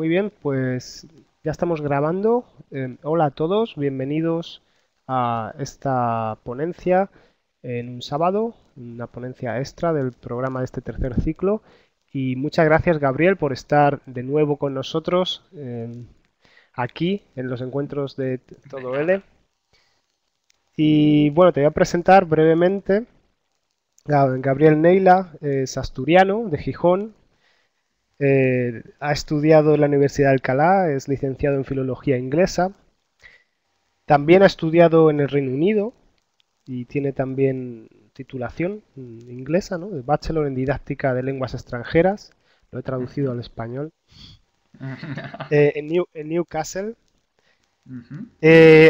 Muy bien, pues ya estamos grabando. Hola a todos, bienvenidos a esta ponencia en un sábado, una ponencia extra del programa de este tercer ciclo. Y muchas gracias, Gabriel, por estar de nuevo con nosotros aquí en los encuentros de De Todo L. nada. Y bueno, te voy a presentar brevemente. Gabriel Neila es asturiano, de Gijón. Ha estudiado en la Universidad de Alcalá, es licenciado en Filología Inglesa. También ha estudiado en el Reino Unido y tiene también titulación inglesa, ¿no? De Bachelor en Didáctica de Lenguas Extranjeras. Lo he traducido Ujú. al español. En Newcastle. Ujú.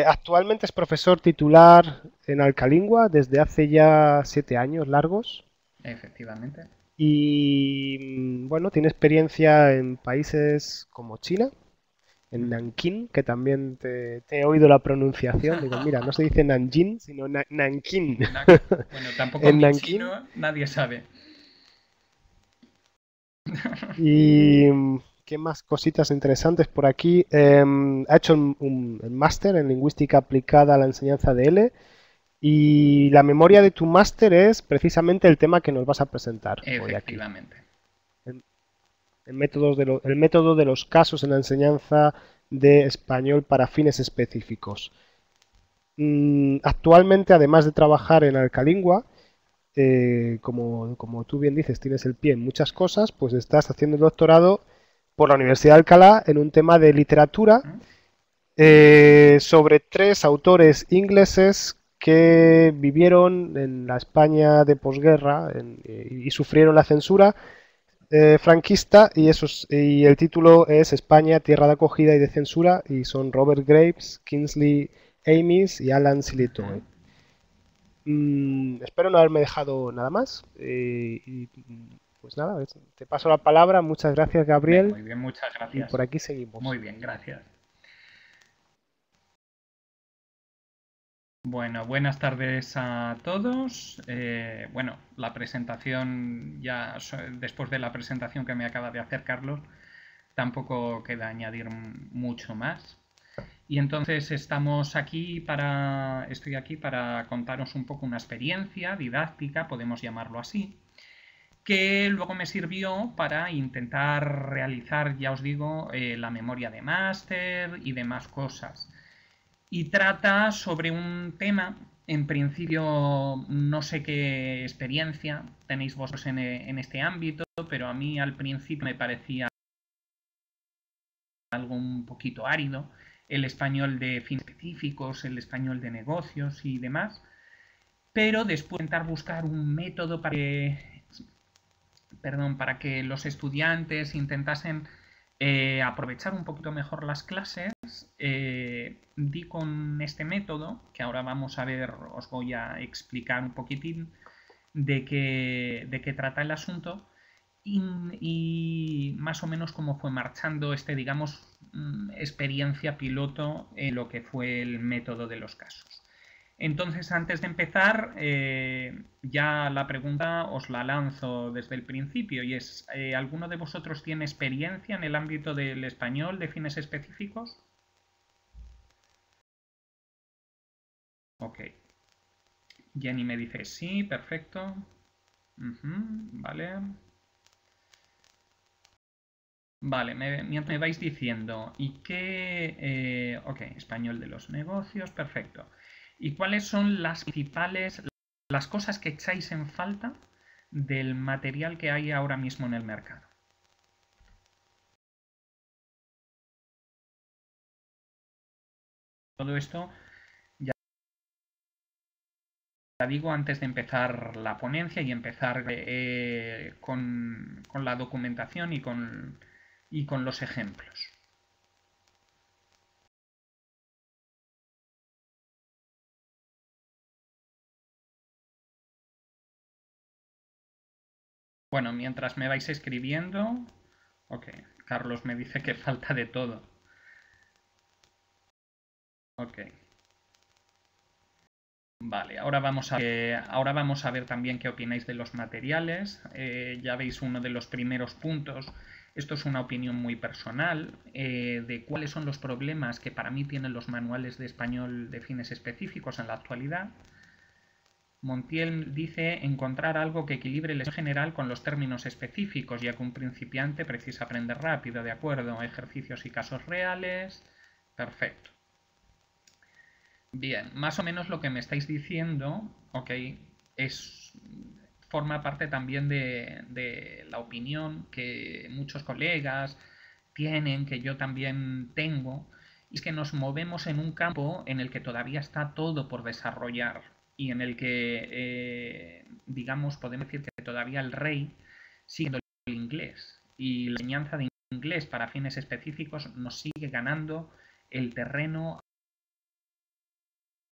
Actualmente es profesor titular en Alcalingua desde hace ya 7 años largos. Efectivamente. Y bueno, tiene experiencia en países como China, en Ujú. Nankín, que también te he oído la pronunciación. Digo, mira, no se dice Nanjing, sino Nankín. Na- Bueno, tampoco En mi Nankín. chino nadie sabe. Y qué más cositas interesantes por aquí. Ha hecho un máster en lingüística aplicada a la enseñanza de L. Y la memoria de tu máster es precisamente el tema que nos vas a presentar hoy aquí. Efectivamente. El, el método de los casos en la enseñanza de español para fines específicos. Actualmente, además de trabajar en Alcalingua, como tú bien dices, tienes el pie en muchas cosas, pues estás haciendo el doctorado por la Universidad de Alcalá en un tema de literatura Ujú. sobre tres autores ingleses que vivieron en la España de posguerra y sufrieron la censura franquista y el título es España, tierra de acogida y de censura y son Robert Graves, Kingsley Amis y Alan Ujú. Sillitoe. Espero no haberme dejado nada más. Pues nada, te paso la palabra. Muchas gracias, Gabriel. Muy bien, muchas Y gracias. por aquí seguimos. Muy bien, gracias. Bueno, buenas tardes a todos. Bueno, la presentación, después de la presentación que me acaba de hacer Carlos, tampoco queda añadir mucho más. Y entonces estoy aquí para contaros un poco una experiencia didáctica, podemos llamarlo así, que luego me sirvió para intentar realizar, ya os digo, la memoria de máster y demás cosas. Y trata sobre un tema, en principio no sé qué experiencia tenéis vosotros en este ámbito, pero a mí al principio me parecía algo un poquito árido, el español de fines específicos, el español de negocios y demás, pero después de intentar buscar un método para que los estudiantes intentasen aprovechar un poquito mejor las clases, di con este método, que ahora vamos a ver, os voy a explicar un poquitín de qué trata el asunto, y más o menos cómo fue marchando digamos, experiencia piloto en lo que fue el método de los casos. Entonces, antes de empezar, ya la pregunta os la lanzo desde el principio y es, ¿alguno de vosotros tiene experiencia en el ámbito del español de fines específicos? Ok. Jenny me dice sí, perfecto. Ujú, vale. Vale, mientras me vais diciendo, ¿y qué? Ok, español de los negocios, perfecto. ¿Y cuáles son las principales, las cosas que echáis en falta del material que hay ahora mismo en el mercado? Todo esto, ya digo, antes de empezar la ponencia y empezar con la documentación y con los ejemplos. Bueno, mientras me vais escribiendo, ok, Carlos me dice que falta de todo. Ok. Vale, ahora vamos a ver también qué opináis de los materiales. Ya veis uno de los primeros puntos. Esto es una opinión muy personal de cuáles son los problemas que para mí tienen los manuales de español de fines específicos en la actualidad. Montiel dice encontrar algo que equilibre el español general con los términos específicos, ya que un principiante precisa aprender rápido, de acuerdo, ejercicios y casos reales. Perfecto. Bien, más o menos lo que me estáis diciendo, ok, forma parte también de la opinión que muchos colegas tienen, que yo también tengo, y es que nos movemos en un campo en el que todavía está todo por desarrollar y en el que, digamos, podemos decir que todavía el rey sigue el inglés y la enseñanza de inglés para fines específicos nos sigue ganando el terreno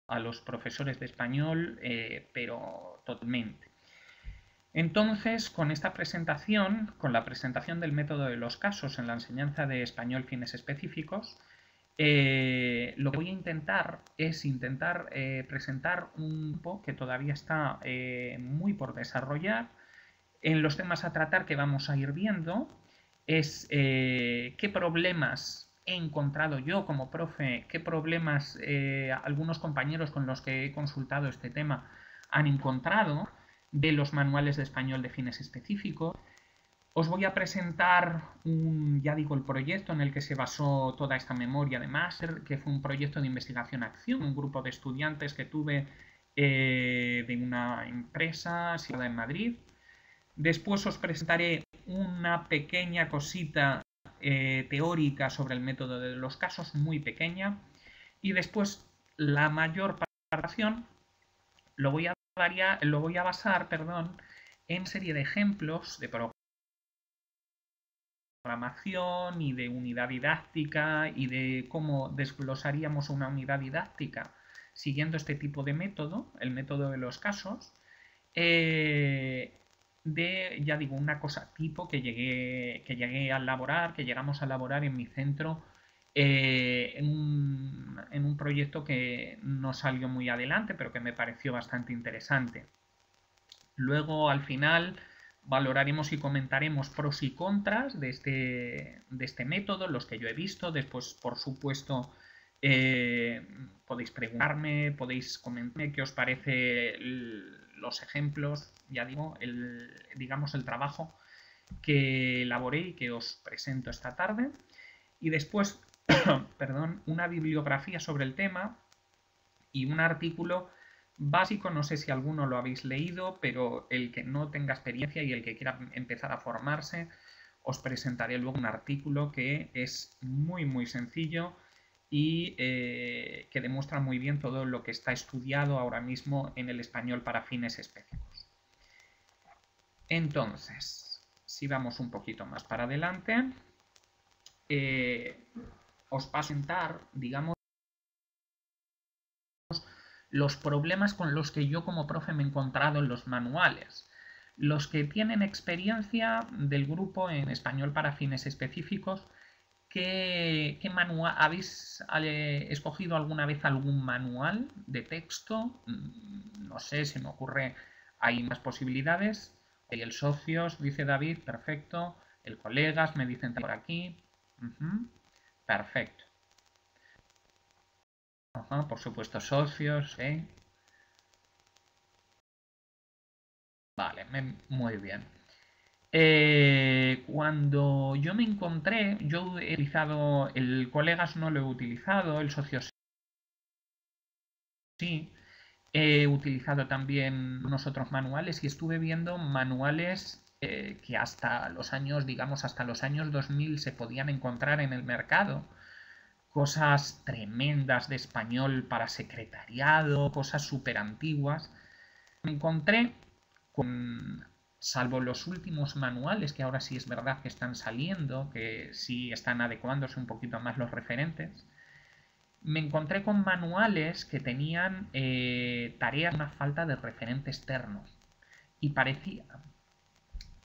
a los profesores de español, pero totalmente. Entonces, con esta presentación, con la presentación del método de los casos en la enseñanza de español fines específicos, lo que voy a intentar es presentar un grupo que todavía está muy por desarrollar. En los temas a tratar que vamos a ir viendo es qué problemas he encontrado yo como profe, qué problemas algunos compañeros con los que he consultado este tema han encontrado de los manuales de español de fines específicos. Os voy a presentar ya digo, el proyecto en el que se basó toda esta memoria de máster, que fue un proyecto de investigación-acción, un grupo de estudiantes que tuve de una empresa situada en Madrid. Después os presentaré una pequeña cosita teórica sobre el método de los casos, muy pequeña. Y después la mayor participación lo voy a basar, en serie de ejemplos de programación y de unidad didáctica y de cómo desglosaríamos una unidad didáctica siguiendo este tipo de método, el método de los casos. Ya digo, una cosa tipo que llegamos a elaborar en mi centro en un proyecto que no salió muy adelante, pero que me pareció bastante interesante. Luego, al final, valoraremos y comentaremos pros y contras de este método, los que yo he visto. Después, por supuesto, podéis preguntarme, podéis comentarme qué os parece los ejemplos, ya digo, digamos el trabajo que elaboré y que os presento esta tarde. Y después, perdón, una bibliografía sobre el tema y un artículo básico, no sé si alguno lo habéis leído, pero el que no tenga experiencia y el que quiera empezar a formarse, os presentaré luego un artículo que es muy muy sencillo y que demuestra muy bien todo lo que está estudiado ahora mismo en el español para fines específicos. Entonces, si vamos un poquito más para adelante, os paso a presentar, digamos, los problemas con los que yo como profe me he encontrado en los manuales. Los que tienen experiencia del grupo en español para fines específicos, ¿qué manual habéis escogido alguna vez algún manual de texto? No sé, se me ocurre, hay más posibilidades. El socios, dice David, perfecto. El colegas, me dicen por aquí. Perfecto. Ajá, por supuesto, socios, ¿eh? Vale, muy bien. Cuando yo me encontré, yo he utilizado, el colegas no lo he utilizado, el socio sí, he utilizado también unos otros manuales y estuve viendo manuales que hasta los años, digamos, hasta los años 2000 se podían encontrar en el mercado. Cosas tremendas de español para secretariado, cosas súper antiguas. Me encontré con, salvo los últimos manuales, que ahora sí es verdad que están saliendo, que sí están adecuándose un poquito más los referentes, me encontré con manuales que tenían tareas, una falta de referente externo. Y parecía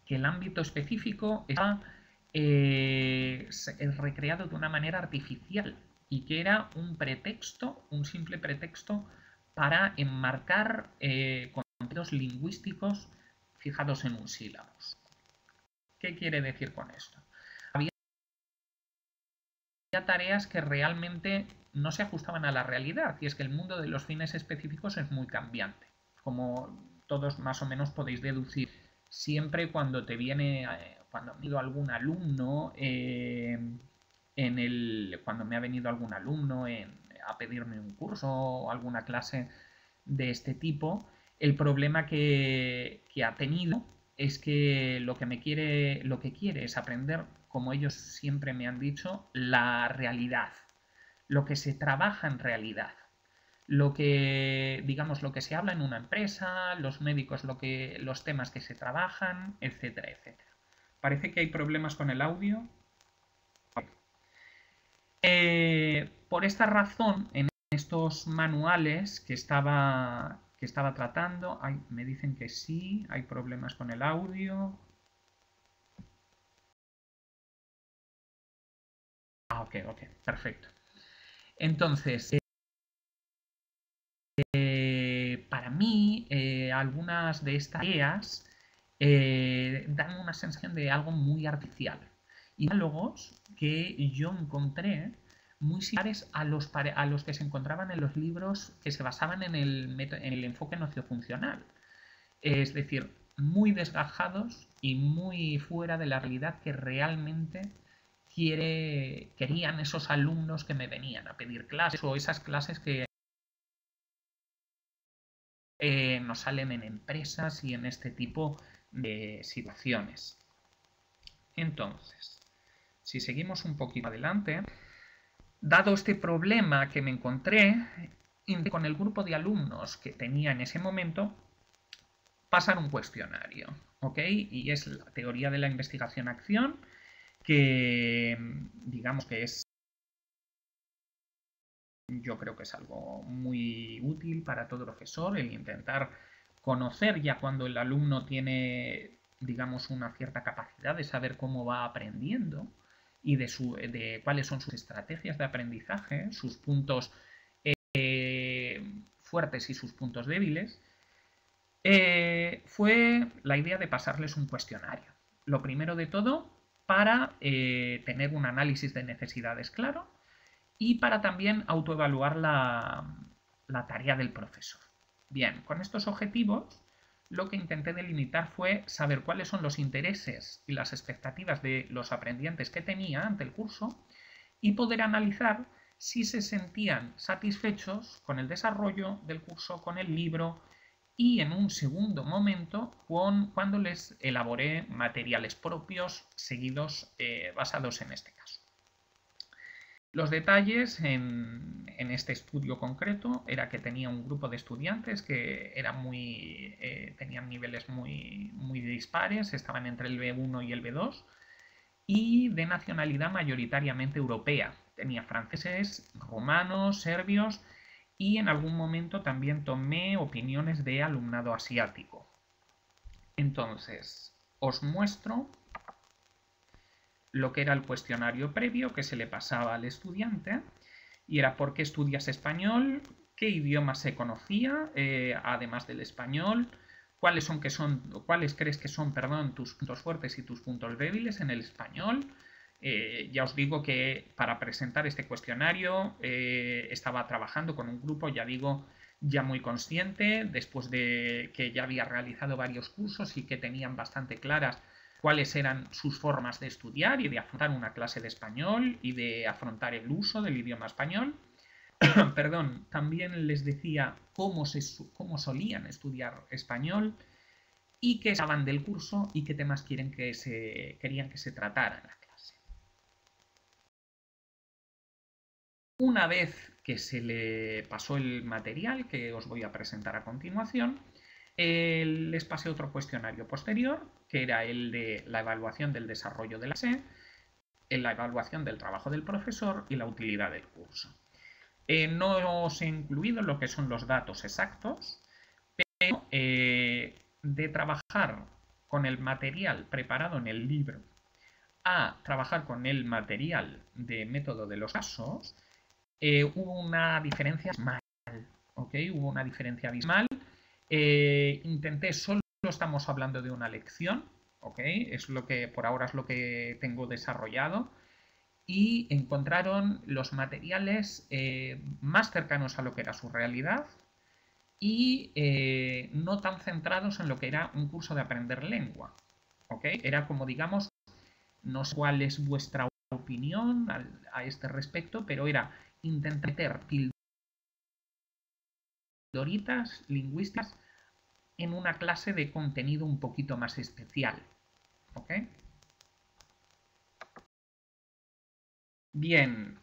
que el ámbito específico estaba recreado de una manera artificial y que era un pretexto, un simple pretexto para enmarcar contenidos lingüísticos fijados en un sílabus. ¿Qué quiere decir con esto? Había tareas que realmente no se ajustaban a la realidad, y es que el mundo de los fines específicos es muy cambiante, como todos más o menos podéis deducir. Siempre cuando te viene, cuando ha venido algún alumno, cuando me ha venido algún alumno a pedirme un curso o alguna clase de este tipo, el problema que ha tenido es que lo que quiere es aprender, como ellos siempre me han dicho, la realidad, lo que se trabaja en realidad, lo que, digamos, lo que se habla en una empresa, los médicos, los temas que se trabajan, etcétera, etcétera. Parece que hay problemas con el audio. Por esta razón, en estos manuales que estaba tratando, me dicen que sí, hay problemas con el audio. Ok, perfecto. Entonces, para mí, algunas de estas tareas dan una sensación de algo muy artificial. Y diálogos que yo encontré muy similares a los que se encontraban en los libros que se basaban en el enfoque nociofuncional. Es decir, muy desgajados y muy fuera de la realidad que realmente querían esos alumnos que me venían a pedir clases, o esas clases que nos salen en empresas y en este tipo de situaciones. Entonces, si seguimos un poquito adelante, dado este problema que me encontré con el grupo de alumnos que tenía en ese momento, pasar un cuestionario, ¿ok? Y es la teoría de la investigación-acción, que digamos que es, yo creo que es algo muy útil para todo profesor, el intentar conocer ya cuando el alumno tiene, digamos, una cierta capacidad de saber cómo va aprendiendo y de cuáles son sus estrategias de aprendizaje, sus puntos fuertes y sus puntos débiles. Fue la idea de pasarles un cuestionario. Lo primero de todo, para tener un análisis de necesidades claro y para también autoevaluar la tarea del profesor. Bien, con estos objetivos, lo que intenté delimitar fue saber cuáles son los intereses y las expectativas de los aprendientes que tenía ante el curso y poder analizar si se sentían satisfechos con el desarrollo del curso, con el libro, y en un segundo momento cuando les elaboré materiales propios seguidos basados en este caso. Los detalles en este estudio concreto era que tenía un grupo de estudiantes que tenían niveles muy dispares, estaban entre el B1 y el B2 y de nacionalidad mayoritariamente europea. Tenía franceses, rumanos, serbios y en algún momento también tomé opiniones de alumnado asiático. Entonces, os muestro lo que era el cuestionario previo que se le pasaba al estudiante, y era por qué estudias español, qué idioma se conocía, además del español, cuáles crees que son, tus puntos fuertes y tus puntos débiles en el español. Ya os digo que para presentar este cuestionario estaba trabajando con un grupo, ya muy consciente, después de que ya había realizado varios cursos y que tenían bastante claras cuáles eran sus formas de estudiar y de afrontar una clase de español y de afrontar el uso del idioma español. Perdón, también les decía cómo solían estudiar español y qué saben del curso y qué temas querían que se tratara en la clase. Una vez que se le pasó el material que os voy a presentar a continuación, les pasé otro cuestionario posterior, que era el de la evaluación del desarrollo de la clase, la evaluación del trabajo del profesor y la utilidad del curso. No os he incluido lo que son los datos exactos, pero de trabajar con el material preparado en el libro a trabajar con el material de método de los casos, hubo una diferencia mal, ¿ok? Hubo una diferencia abismal. Solo estamos hablando de una lección, ¿ok? Es lo que por ahora es lo que tengo desarrollado. Y encontraron los materiales más cercanos a lo que era su realidad y no tan centrados en lo que era un curso de aprender lengua. ¿Ok? Era como, digamos, no sé cuál es vuestra opinión a este respecto, pero era intentar meter pildoritas lingüísticas en una clase de contenido un poquito más especial. ¿Ok? Bien,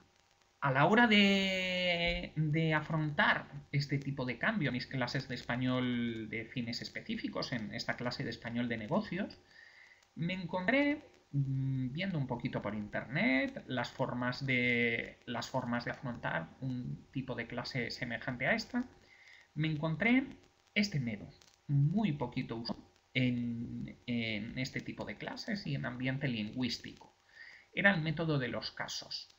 a la hora de afrontar este tipo de cambio en mis clases de español de fines específicos, en esta clase de español de negocios, me encontré viendo un poquito por internet las formas de afrontar un tipo de clase semejante a esta. Me encontré este método, muy poquito usado en este tipo de clases y en ambiente lingüístico. Era el método de los casos.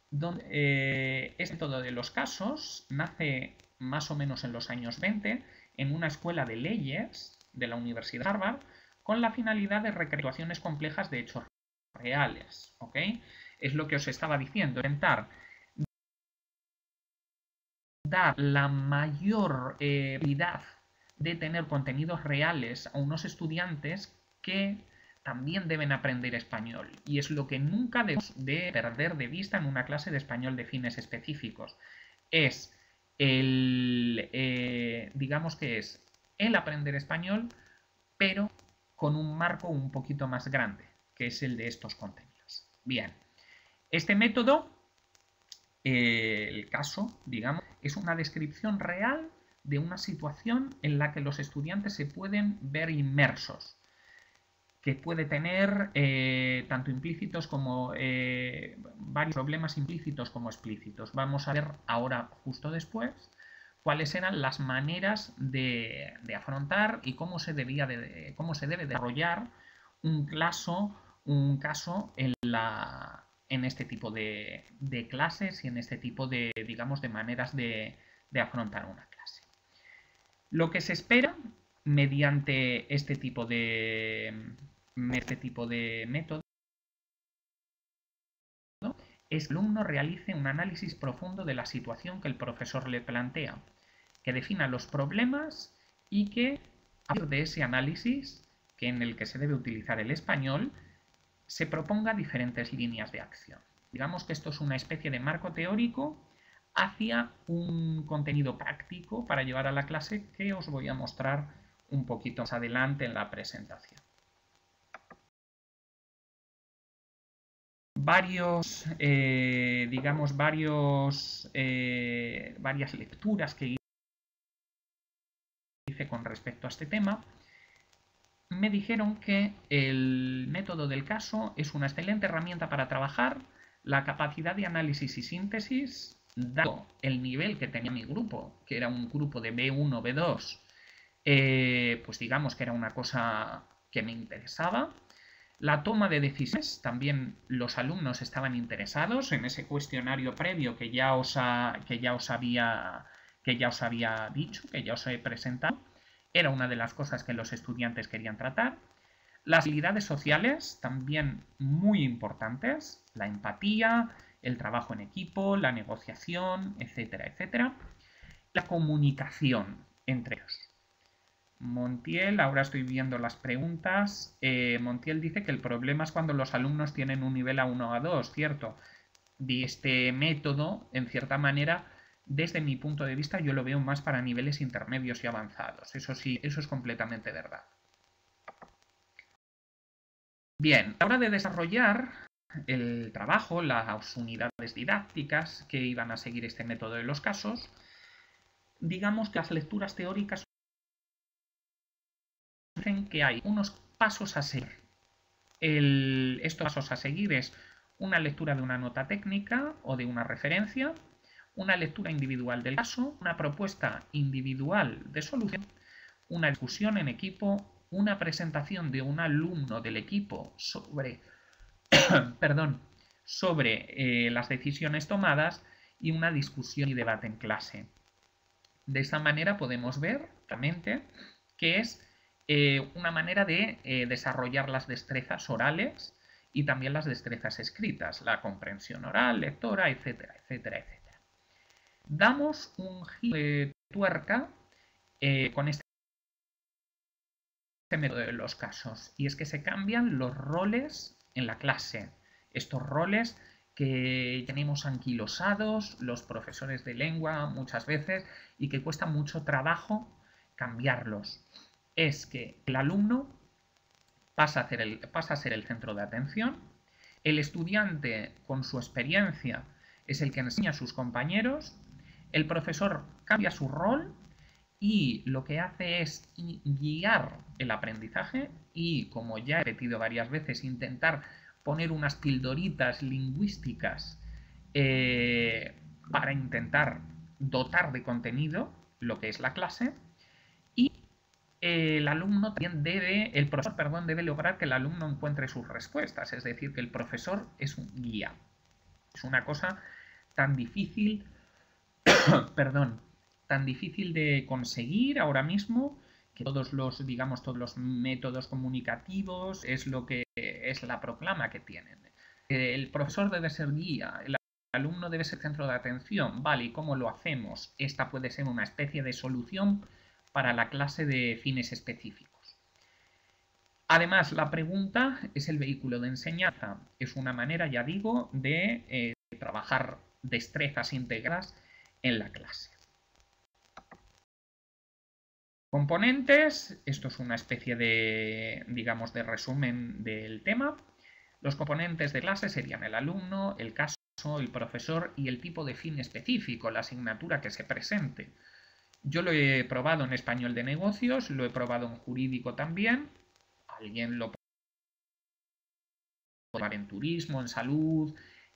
Este método de los casos nace más o menos en los años 20 en una escuela de leyes de la Universidad de Harvard con la finalidad de recrear situaciones complejas de hechos reales. ¿Ok? Es lo que os estaba diciendo, intentar dar la mayor habilidad de tener contenidos reales a unos estudiantes que también deben aprender español. Y es lo que nunca debemos de perder de vista en una clase de español de fines específicos. Es digamos que es el aprender español, pero con un marco un poquito más grande, que es el de estos contenidos. Bien, este método, el caso, digamos, es una descripción real de una situación en la que los estudiantes se pueden ver inmersos, que puede tener tanto implícitos como varios problemas implícitos como explícitos. Vamos a ver ahora, justo después, cuáles eran las maneras de afrontar y cómo se debe desarrollar un caso en este tipo de clases y en este tipo de, digamos, de maneras de afrontar una clase. Lo que se espera mediante este tipo de método es que el alumno realice un análisis profundo de la situación que el profesor le plantea, que defina los problemas y que a partir de ese análisis, que en el que se debe utilizar el español, se proponga diferentes líneas de acción. Digamos que esto es una especie de marco teórico hacia un contenido práctico para llevar a la clase que os voy a mostrar un poquito más adelante en la presentación. Varias lecturas que hice con respecto a este tema me dijeron que el método del caso es una excelente herramienta para trabajar la capacidad de análisis y síntesis, dado el nivel que tenía mi grupo, que era un grupo de B1, B2, pues digamos que era una cosa que me interesaba. La toma de decisiones, también los alumnos estaban interesados en ese cuestionario previo que ya os había dicho, que ya os he presentado. Era una de las cosas que los estudiantes querían tratar. Las habilidades sociales, también muy importantes, la empatía, el trabajo en equipo, la negociación, etcétera, etcétera. La comunicación entre ellos. Montiel, ahora estoy viendo las preguntas. Montiel dice que el problema es cuando los alumnos tienen un nivel A1 o A2, ¿cierto? De este método, en cierta manera, desde mi punto de vista, yo lo veo más para niveles intermedios y avanzados. Eso sí, eso es completamente verdad. Bien, a la hora de desarrollar el trabajo, las unidades didácticas que iban a seguir este método de los casos, digamos que las lecturas teóricas dicen que hay unos pasos a seguir. Estos pasos a seguir es una lectura de una nota técnica o de una referencia, una lectura individual del caso, una propuesta individual de solución, una discusión en equipo, una presentación de un alumno del equipo sobre, sobre las decisiones tomadas y una discusión y debate en clase. De esta manera podemos ver realmente que es una manera de desarrollar las destrezas orales y también las destrezas escritas, la comprensión oral, lectora, etcétera, etcétera, etcétera. Damos un giro de tuerca con este método de los casos, y es que se cambian los roles en la clase. Estos roles que tenemos anquilosados los profesores de lengua muchas veces y que cuesta mucho trabajo cambiarlos. Es que el alumno pasa a ser el centro de atención, el estudiante con su experiencia es el que enseña a sus compañeros, el profesor cambia su rol y lo que hace es guiar el aprendizaje y, como ya he repetido varias veces, intentar poner unas pildoritas lingüísticas para intentar dotar de contenido lo que es la clase. Y el alumno también el profesor, perdón, debe lograr que el alumno encuentre sus respuestas, es decir, que el profesor es un guía. Es una cosa tan difícil, perdón, tan difícil de conseguir ahora mismo, que todos los, digamos, todos los métodos comunicativos es lo que es la proclama que tienen. El profesor debe ser guía, el alumno debe ser centro de atención, vale, ¿y cómo lo hacemos? Esta puede ser una especie de solución para la clase de fines específicos. Además, la pregunta es el vehículo de enseñanza. Es una manera, ya digo, de trabajar destrezas íntegras en la clase. Componentes, esto es una especie de, digamos, de resumen del tema. Los componentes de clase serían el alumno, el caso, el profesor y el tipo de fin específico, la asignatura que se presente. Yo lo he probado en español de negocios, lo he probado en jurídico también. Alguien lo puede probar en turismo, en salud.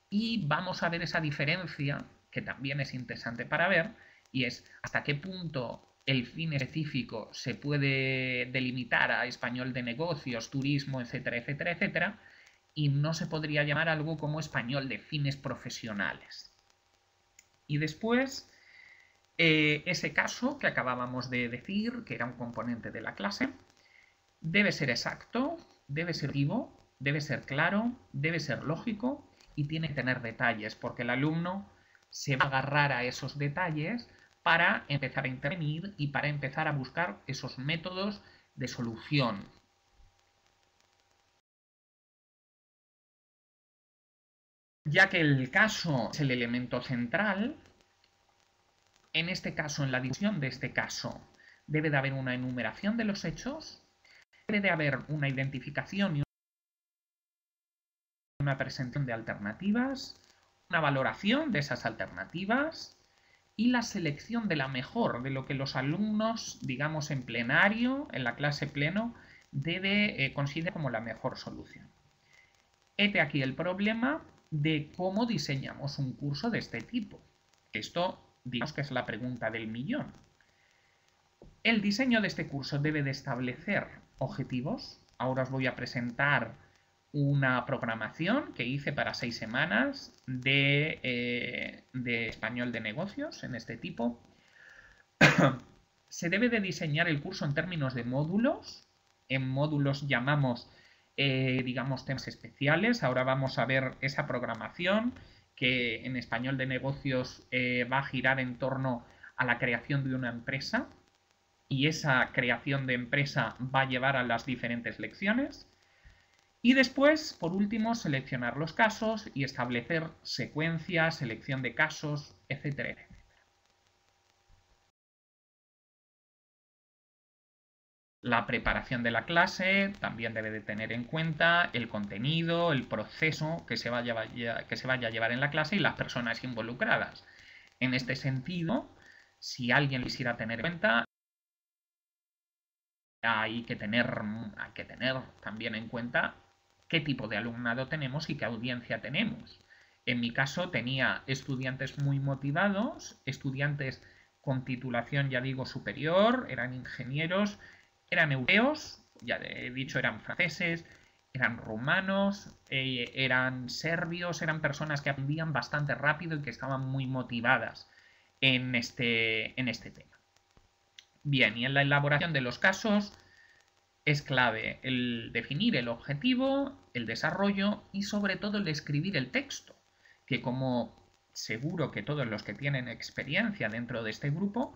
Y vamos a ver esa diferencia, que también es interesante para ver, y es hasta qué punto el fin específico se puede delimitar a español de negocios, turismo, etcétera, etcétera, etcétera, y no se podría llamar algo como español de fines profesionales. Y después, ese caso que acabábamos de decir, que era un componente de la clase, debe ser exacto, debe ser vivo, debe ser claro, debe ser lógico y tiene que tener detalles, porque el alumno se va a agarrar a esos detalles para empezar a intervenir y para empezar a buscar esos métodos de solución. Ya que el caso es el elemento central, en este caso, en la división de este caso, debe de haber una enumeración de los hechos, debe de haber una identificación y una presentación de alternativas, una valoración de esas alternativas y la selección de la mejor, de lo que los alumnos, digamos en plenario, en la clase pleno, debe considerar como la mejor solución. Hete aquí el problema de cómo diseñamos un curso de este tipo. Esto, digamos que es la pregunta del millón. El diseño de este curso debe de establecer objetivos. Ahora os voy a presentar una programación que hice para 6 semanas de español de negocios en este tipo. Se debe de diseñar el curso en términos de módulos. En módulos llamamos, digamos, temas especiales. Ahora vamos a ver esa programación que en español de negocios va a girar en torno a la creación de una empresa. Y esa creación de empresa va a llevar a las diferentes lecciones. Y después, por último, seleccionar los casos y establecer secuencias, selección de casos, etcétera, etcétera. La preparación de la clase también debe de tener en cuenta el contenido, el proceso que se vaya a llevar en la clase y las personas involucradas. En este sentido, si alguien quisiera tener en cuenta, hay que tener también en cuenta qué tipo de alumnado tenemos y qué audiencia tenemos. En mi caso tenía estudiantes muy motivados, estudiantes con titulación, ya digo, superior, eran ingenieros, eran europeos, ya he dicho, eran franceses, eran rumanos, eran serbios, eran personas que aprendían bastante rápido y que estaban muy motivadas en este tema. Bien, y en la elaboración de los casos es clave el definir el objetivo, el desarrollo y sobre todo el escribir el texto, que como seguro que todos los que tienen experiencia dentro de este grupo,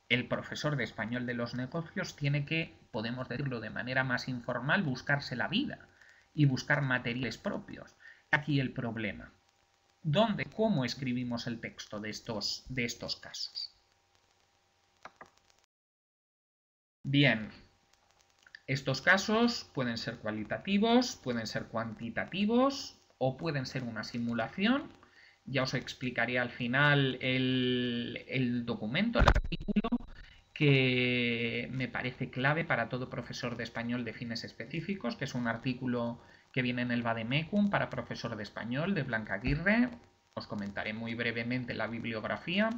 el profesor de español de los negocios tiene que, podemos decirlo de manera más informal, buscarse la vida y buscar materiales propios. Aquí el problema. ¿Dónde, cómo escribimos el texto de estos casos? Bien, estos casos pueden ser cualitativos, pueden ser cuantitativos o pueden ser una simulación. Ya os explicaré al final el documento, el artículo, que me parece clave para todo profesor de español de fines específicos, que es un artículo que viene en el Vademecum para profesor de español de Blanca Aguirre. Os comentaré muy brevemente la bibliografía.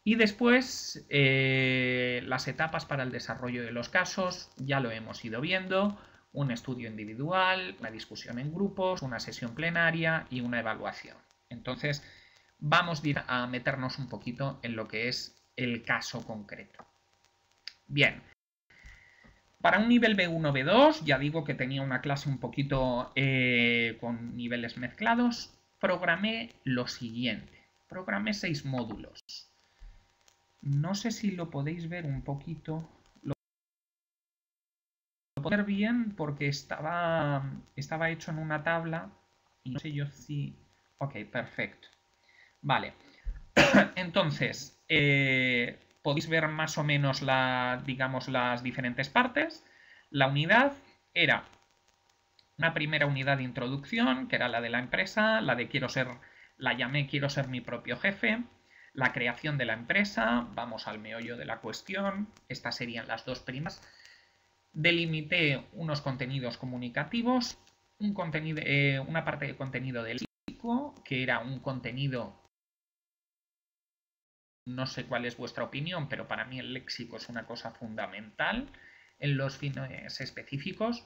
Y después las etapas para el desarrollo de los casos, ya lo hemos ido viendo, un estudio individual, una discusión en grupos, una sesión plenaria y una evaluación. Entonces vamos a meternos un poquito en lo que es el caso concreto. Bien, para un nivel B1, B2, ya digo que tenía una clase un poquito con niveles mezclados, programé lo siguiente, programé 6 módulos. No sé si lo podéis ver un poquito. Lo puedo ver bien porque estaba hecho en una tabla y no sé yo si... Ok, perfecto. Vale. Entonces, podéis ver más o menos digamos, las diferentes partes. La unidad era una primera unidad de introducción, que era la de la empresa, la de la llamé quiero ser mi propio jefe. La creación de la empresa, vamos al meollo de la cuestión, estas serían las dos primas. Delimité unos contenidos comunicativos, una parte de contenido del léxico, que era un contenido, no sé cuál es vuestra opinión, pero para mí el léxico es una cosa fundamental en los fines específicos.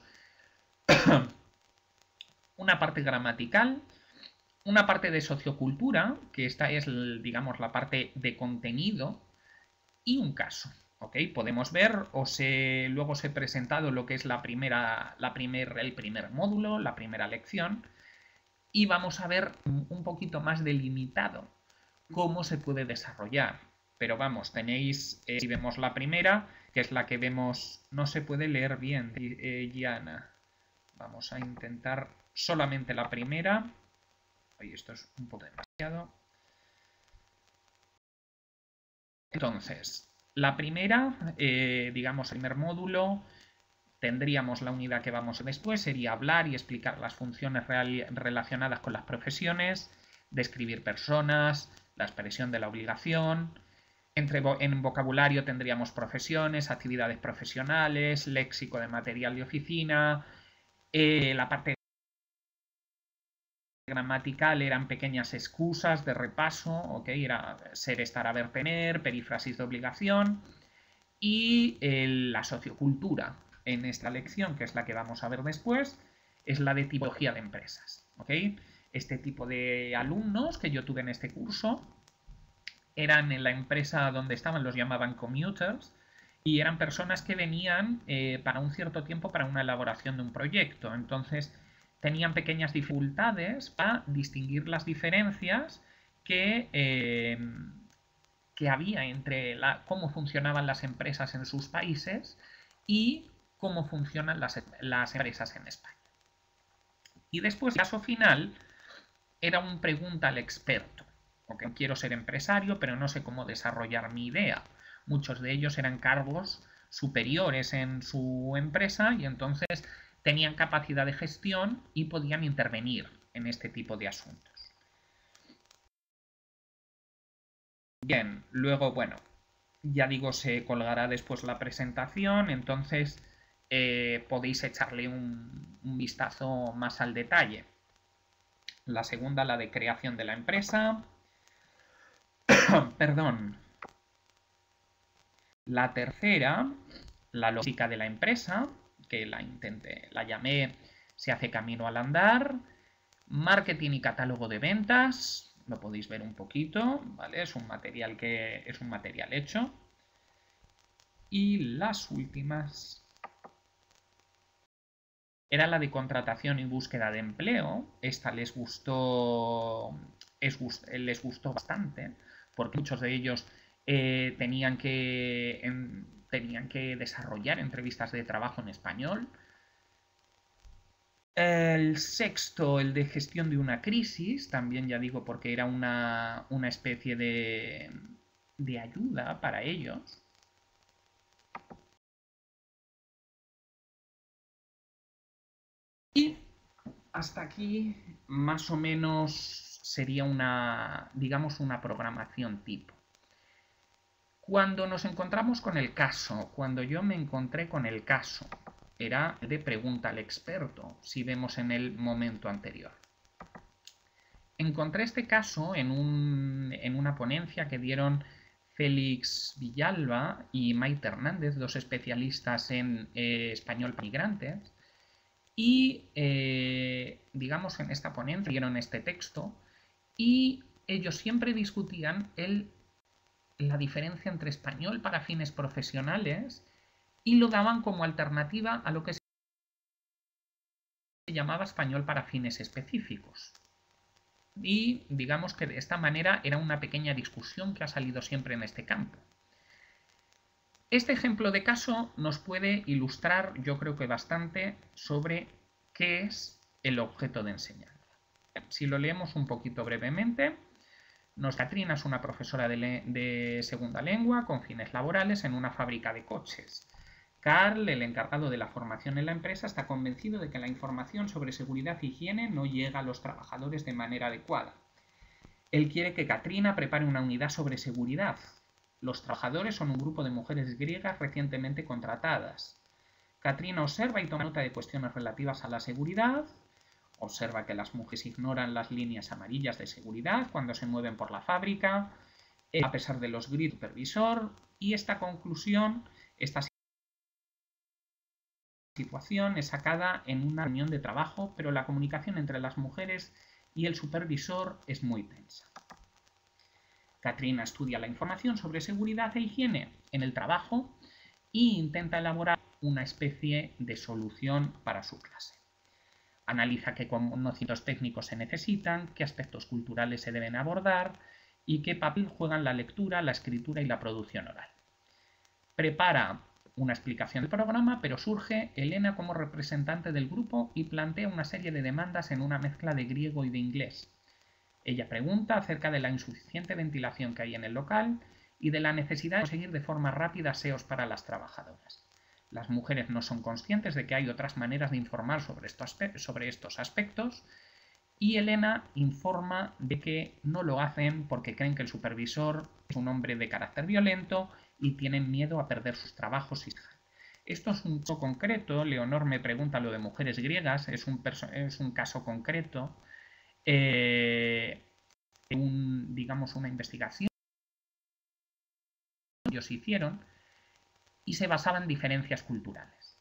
Una parte gramatical, una parte de sociocultura, que esta es, digamos, la parte de contenido, y un caso. ¿Ok? Podemos ver, luego os he presentado lo que es el primer módulo, la primera lección, y vamos a ver un poquito más delimitado cómo se puede desarrollar. Pero vamos, tenéis, si vemos la primera, que es la que vemos, no se puede leer bien, Gianna. Vamos a intentar solamente la primera. Oye, esto es un poco demasiado. Entonces, la primera, digamos, el primer módulo, tendríamos la unidad que vamos después, sería hablar y explicar las funciones relacionadas con las profesiones, describir personas, la expresión de la obligación. En vocabulario tendríamos profesiones, actividades profesionales, léxico de material de oficina, la parte gramatical eran pequeñas excusas de repaso, ¿ok? Era ser, estar, haber, tener, perífrasis de obligación. Y la sociocultura en esta lección, que es la que vamos a ver después, es la de tipología de empresas, ¿ok? Este tipo de alumnos que yo tuve en este curso eran en la empresa donde estaban, los llamaban commuters, y eran personas que venían para un cierto tiempo para una elaboración de un proyecto. Entonces tenían pequeñas dificultades para distinguir las diferencias que había entre cómo funcionaban las empresas en sus países y cómo funcionan las empresas en España. Y después, el caso final era un pregunta al experto. Okay, quiero ser empresario, pero no sé cómo desarrollar mi idea. Muchos de ellos eran cargos superiores en su empresa y entonces tenían capacidad de gestión y podían intervenir en este tipo de asuntos. Bien, luego, bueno, ya digo, se colgará después la presentación, entonces podéis echarle un vistazo más al detalle. La segunda, la de creación de la empresa. Perdón. La tercera, la lógica de la empresa, que la llamé Se hace camino al andar. Marketing y catálogo de ventas, lo podéis ver un poquito, ¿vale? Es un material hecho. Y las últimas era la de contratación y búsqueda de empleo. Esta les gustó bastante, porque muchos de ellos tenían que desarrollar entrevistas de trabajo en español. El sexto, el de gestión de una crisis, también ya digo porque era una especie de ayuda para ellos. Y hasta aquí más o menos sería digamos, una programación tipo. Cuando nos encontramos con el caso, cuando yo me encontré con el caso, era de pregunta al experto, si vemos en el momento anterior. Encontré este caso en una ponencia que dieron Félix Villalba y Maite Hernández, dos especialistas en español para migrantes, y digamos en esta ponencia dieron este texto y ellos siempre discutían la diferencia entre español para fines profesionales y lo daban como alternativa a lo que se llamaba español para fines específicos. Y digamos que de esta manera era una pequeña discusión que ha salido siempre en este campo. Este ejemplo de caso nos puede ilustrar, yo creo que bastante, sobre qué es el objeto de enseñanza. Si lo leemos un poquito brevemente, Catrina es una profesora de segunda lengua con fines laborales en una fábrica de coches. Carl, el encargado de la formación en la empresa, está convencido de que la información sobre seguridad e higiene no llega a los trabajadores de manera adecuada. Él quiere que Katrina prepare una unidad sobre seguridad. Los trabajadores son un grupo de mujeres griegas recientemente contratadas. Katrina observa y toma nota de cuestiones relativas a la seguridad. Observa que las mujeres ignoran las líneas amarillas de seguridad cuando se mueven por la fábrica, a pesar de los gritos del supervisor, y esta situación es sacada en una reunión de trabajo, pero la comunicación entre las mujeres y el supervisor es muy tensa. Katrina estudia la información sobre seguridad e higiene en el trabajo e intenta elaborar una especie de solución para su clase. Analiza qué conocimientos técnicos se necesitan, qué aspectos culturales se deben abordar y qué papel juegan la lectura, la escritura y la producción oral. Prepara una explicación del programa, pero surge Elena como representante del grupo y plantea una serie de demandas en una mezcla de griego y de inglés. Ella pregunta acerca de la insuficiente ventilación que hay en el local y de la necesidad de conseguir de forma rápida aseos para las trabajadoras. Las mujeres no son conscientes de que hay otras maneras de informar sobre estos aspectos y Elena informa de que no lo hacen porque creen que el supervisor es un hombre de carácter violento y tienen miedo a perder sus trabajos y esto es un caso concreto. Leonor me pregunta lo de mujeres griegas, es un caso concreto, digamos una investigación que ellos hicieron y se basaba en diferencias culturales.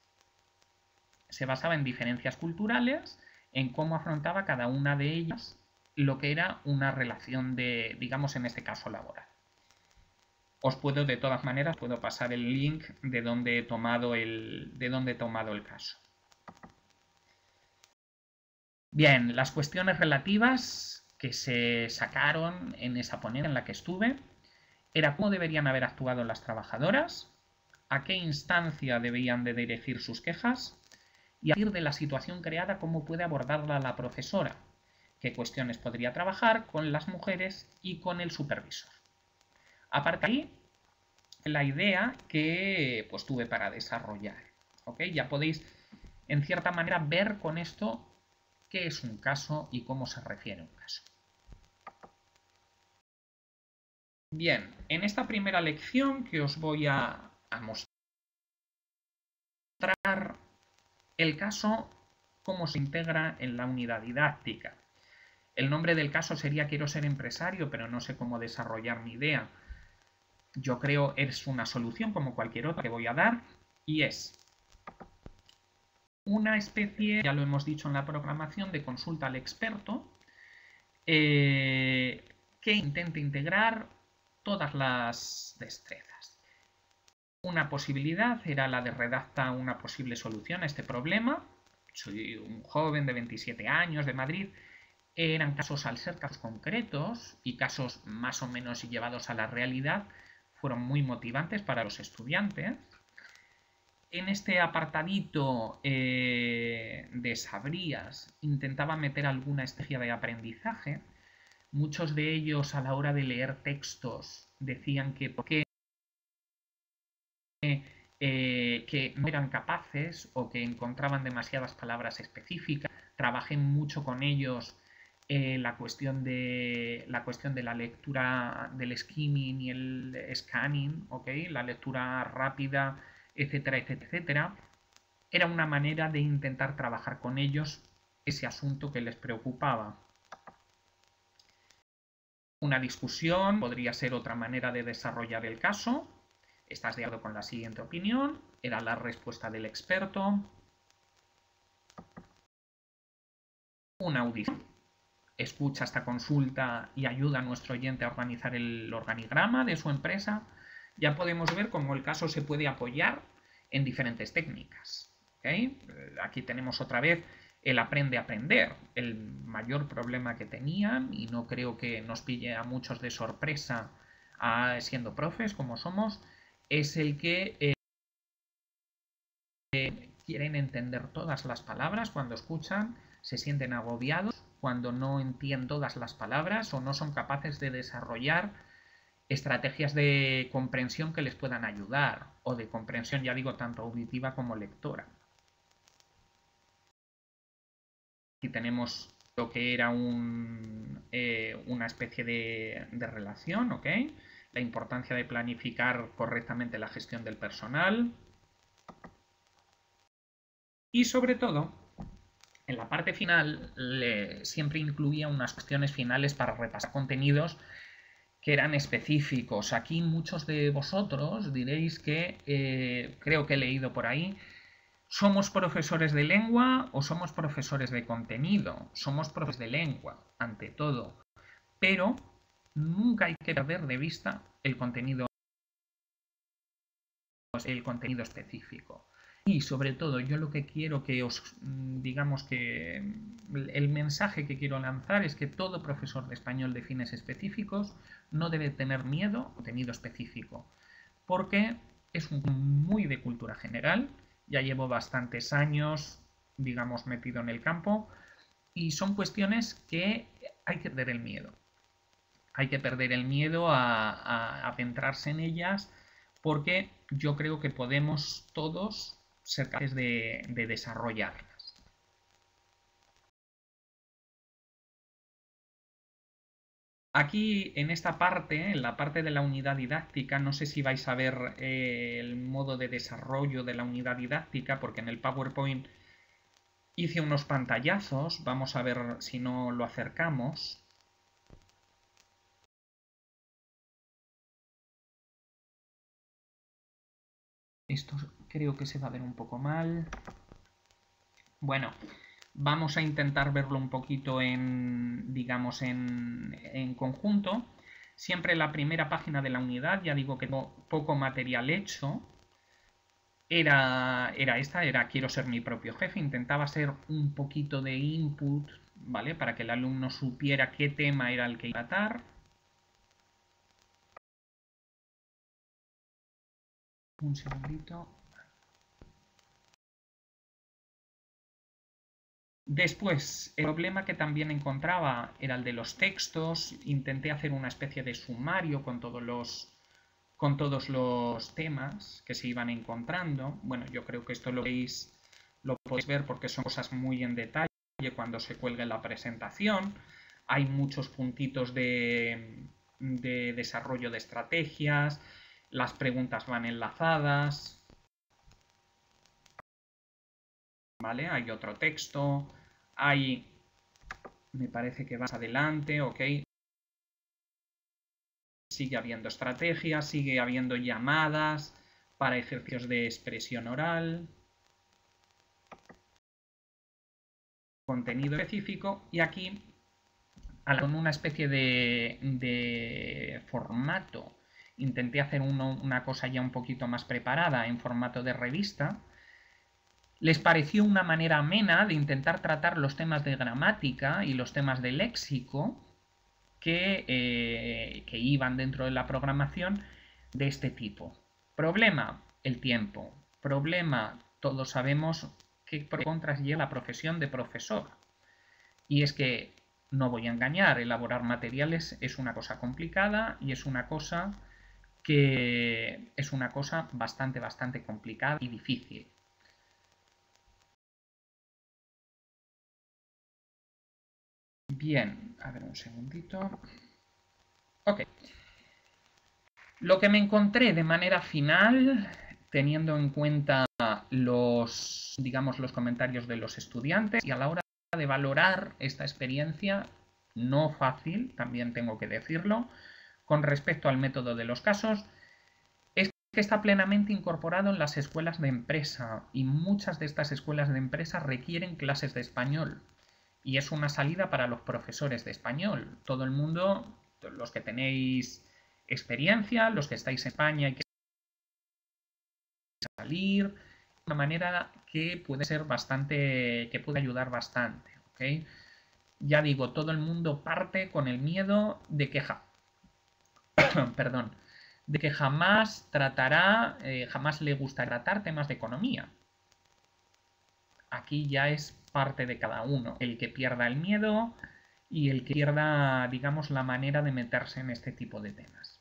Se basaba en diferencias culturales, en cómo afrontaba cada una de ellas lo que era una relación de, digamos en este caso, laboral. Os puedo, de todas maneras, puedo pasar el link de donde he tomado el caso. Bien, las cuestiones relativas que se sacaron en esa ponencia en la que estuve era cómo deberían haber actuado las trabajadoras, a qué instancia debían de dirigir sus quejas y a partir de la situación creada cómo puede abordarla la profesora, qué cuestiones podría trabajar con las mujeres y con el supervisor. Aparte de ahí, la idea que pues tuve para desarrollar. ¿Okay? Ya podéis, en cierta manera, ver con esto qué es un caso y cómo se refiere a un caso. Bien, en esta primera lección que os voy a mostrar el caso, cómo se integra en la unidad didáctica. El nombre del caso sería Quiero ser empresario, pero no sé cómo desarrollar mi idea. Yo creo es una solución como cualquier otra que voy a dar y es una especie, ya lo hemos dicho en la programación, de consulta al experto que intente integrar todas las destrezas. Una posibilidad era la de redacta una posible solución a este problema. Soy un joven de 27 años de Madrid. Eran casos, al ser casos concretos y casos más o menos llevados a la realidad, fueron muy motivantes para los estudiantes. En este apartadito de sabrías intentaba meter alguna estrategia de aprendizaje. Muchos de ellos, a la hora de leer textos, decían que por qué que no eran capaces o que encontraban demasiadas palabras específicas. Trabajé mucho con ellos la cuestión de la lectura del skimming y el scanning, ¿okay? La lectura rápida, etcétera, etcétera, etcétera. Era una manera de intentar trabajar con ellos ese asunto que les preocupaba. Una discusión podría ser otra manera de desarrollar el caso. ¿Estás de acuerdo con la siguiente opinión? Era la respuesta del experto. Una audición. Escucha esta consulta y ayuda a nuestro oyente a organizar el organigrama de su empresa. Ya podemos ver cómo el caso se puede apoyar en diferentes técnicas. ¿Okay? Aquí tenemos otra vez el aprende a aprender. El mayor problema que tenían, y no creo que nos pille a muchos de sorpresa siendo profes como somos, es el que quieren entender todas las palabras cuando escuchan, se sienten agobiados cuando no entienden todas las palabras o no son capaces de desarrollar estrategias de comprensión que les puedan ayudar, o de comprensión, ya digo, tanto auditiva como lectora. Aquí tenemos lo que era una especie de relación, ¿ok? La importancia de planificar correctamente la gestión del personal. Y sobre todo, en la parte final siempre incluía unas cuestiones finales para repasar contenidos que eran específicos. Aquí muchos de vosotros diréis que, creo que he leído por ahí, ¿somos profesores de lengua o somos profesores de contenido? Somos profesores de lengua, ante todo. Pero nunca hay que perder de vista el contenido específico. Y sobre todo, yo lo que quiero que digamos que el mensaje que quiero lanzar es que todo profesor de español de fines específicos no debe tener miedo al contenido específico, porque es muy de cultura general. Ya llevo bastantes años, digamos, metido en el campo, y son cuestiones que hay que perder el miedo. Hay que perder el miedo a adentrarse en ellas, porque yo creo que podemos todos ser capaces de desarrollarlas. Aquí, en esta parte, en la parte de la unidad didáctica, no sé si vais a ver el modo de desarrollo de la unidad didáctica, porque en el PowerPoint hice unos pantallazos. Vamos a ver si no lo acercamos. Esto creo que se va a ver un poco mal. Bueno, vamos a intentar verlo un poquito digamos, en conjunto. Siempre la primera página de la unidad, ya digo que tengo poco material hecho, era esta, quiero ser mi propio jefe. Intentaba ser un poquito de input, ¿vale? Para que el alumno supiera qué tema era el que iba a tratar. Un segundito. Después, el problema que también encontraba era el de los textos. Intenté hacer una especie de sumario con todos los temas que se iban encontrando. Bueno, yo creo que esto lo podéis ver porque son cosas muy en detalle cuando se cuelgue la presentación. Hay muchos puntitos de desarrollo de estrategias, las preguntas van enlazadas. ¿Vale? Hay otro texto, me parece que vas adelante, ok. Sigue habiendo estrategias, sigue habiendo llamadas para ejercicios de expresión oral, contenido específico, y aquí con una especie de formato intenté hacer una cosa ya un poquito más preparada en formato de revista. Les pareció una manera amena de intentar tratar los temas de gramática y los temas de léxico que iban dentro de la programación de este tipo. Problema, el tiempo. Problema, todos sabemos qué contras lleva la profesión de profesor. Y es que, no voy a engañar, elaborar materiales es una cosa complicada y es una cosa bastante complicada y difícil. Bien, a ver un segundito. Ok. Lo que me encontré de manera final, teniendo en cuenta los comentarios de los estudiantes y a la hora de valorar esta experiencia, no fácil, también tengo que decirlo, con respecto al método de los casos, es que está plenamente incorporado en las escuelas de empresa y muchas de estas escuelas de empresa requieren clases de español y es una salida para los profesores de español. Todo el mundo, los que tenéis experiencia, los que estáis en España y que salir, una manera que puede ser bastante, que puede ayudar bastante, ¿ok? Ya digo, todo el mundo parte con el miedo de que perdón, de que jamás le gusta tratar temas de economía. Aquí ya es parte de cada uno, el que pierda el miedo y el que pierda, digamos, la manera de meterse en este tipo de temas.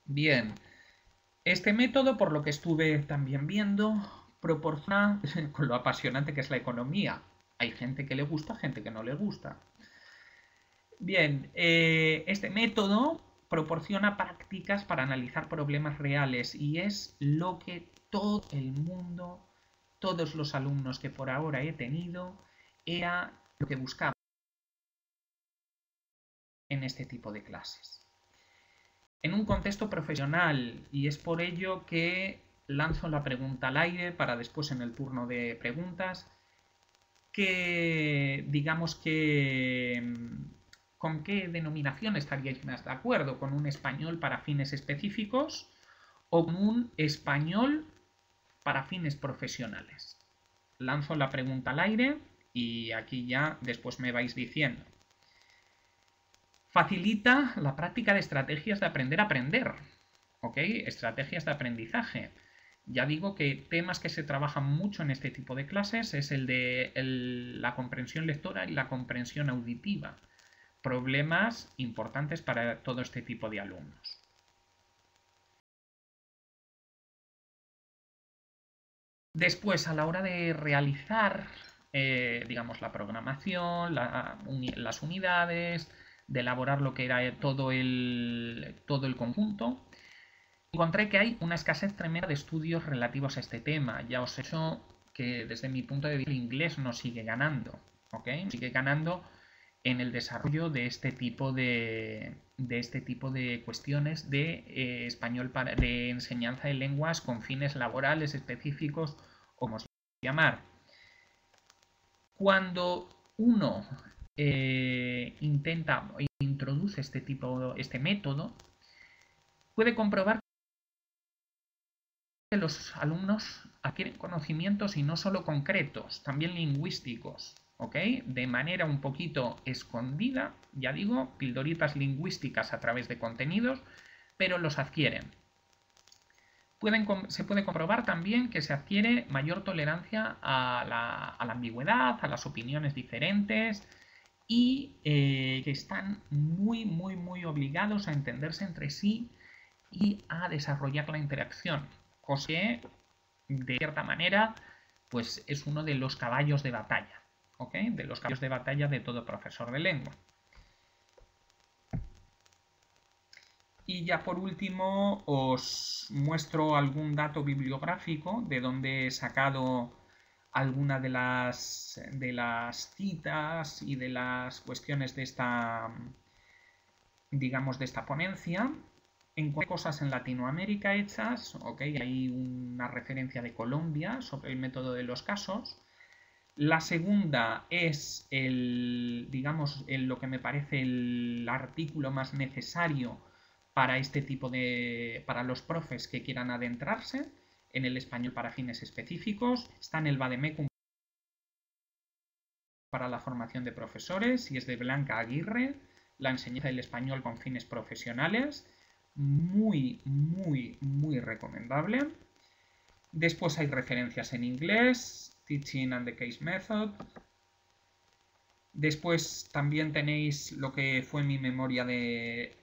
Bien, este método, por lo que estuve también viendo, proporciona, con lo apasionante que es la economía, hay gente que le gusta, gente que no le gusta. Bien, este método proporciona prácticas para analizar problemas reales y es lo que todo el mundo, todos los alumnos que por ahora he tenido, era lo que buscaba en este tipo de clases. En un contexto profesional, y es por ello que lanzo la pregunta al aire para después en el turno de preguntas, que digamos que ¿con qué denominación estaríais más de acuerdo? ¿Con un español para fines específicos o con un español para fines profesionales? Lanzo la pregunta al aire y aquí ya después me vais diciendo. Facilita la práctica de estrategias de aprender a aprender, ¿ok? Estrategias de aprendizaje. Ya digo que temas que se trabajan mucho en este tipo de clases es el de la comprensión lectora y la comprensión auditiva. Problemas importantes para todo este tipo de alumnos. Después, a la hora de realizar, digamos, la programación, las unidades, de elaborar lo que era todo el conjunto, encontré que hay una escasez tremenda de estudios relativos a este tema. Ya os he dicho que desde mi punto de vista el inglés no sigue ganando, ¿ok? Sigue ganando en el desarrollo de este tipo de cuestiones de español de enseñanza de lenguas con fines laborales específicos o como se llamar. Cuando uno intenta o introduce este método, puede comprobar que los alumnos adquieren conocimientos y no solo concretos, también lingüísticos, ¿ok? De manera un poquito escondida, ya digo, pildoritas lingüísticas a través de contenidos, pero los adquieren. Se puede comprobar también que se adquiere mayor tolerancia a la ambigüedad, a las opiniones diferentes y que están muy obligados a entenderse entre sí y a desarrollar la interacción, cosa que de cierta manera pues es uno de los caballos de batalla, ¿ok? De los caballos de batalla de todo profesor de lengua. Y ya por último os muestro algún dato bibliográfico de donde he sacado alguna de las citas y de las cuestiones de esta, digamos, de esta ponencia. Encontré cosas en Latinoamérica hechas, ¿ok? Hay una referencia de Colombia sobre el método de los casos. La segunda es digamos, lo que me parece el artículo más necesario para este tipo de... para los profes que quieran adentrarse en el español para fines específicos. Está en el Vademecum para la formación de profesores y es de Blanca Aguirre, la enseñanza del español con fines profesionales. Muy, muy, muy recomendable. Después hay referencias en inglés, Teaching and the Case Method. Después también tenéis lo que fue mi memoria de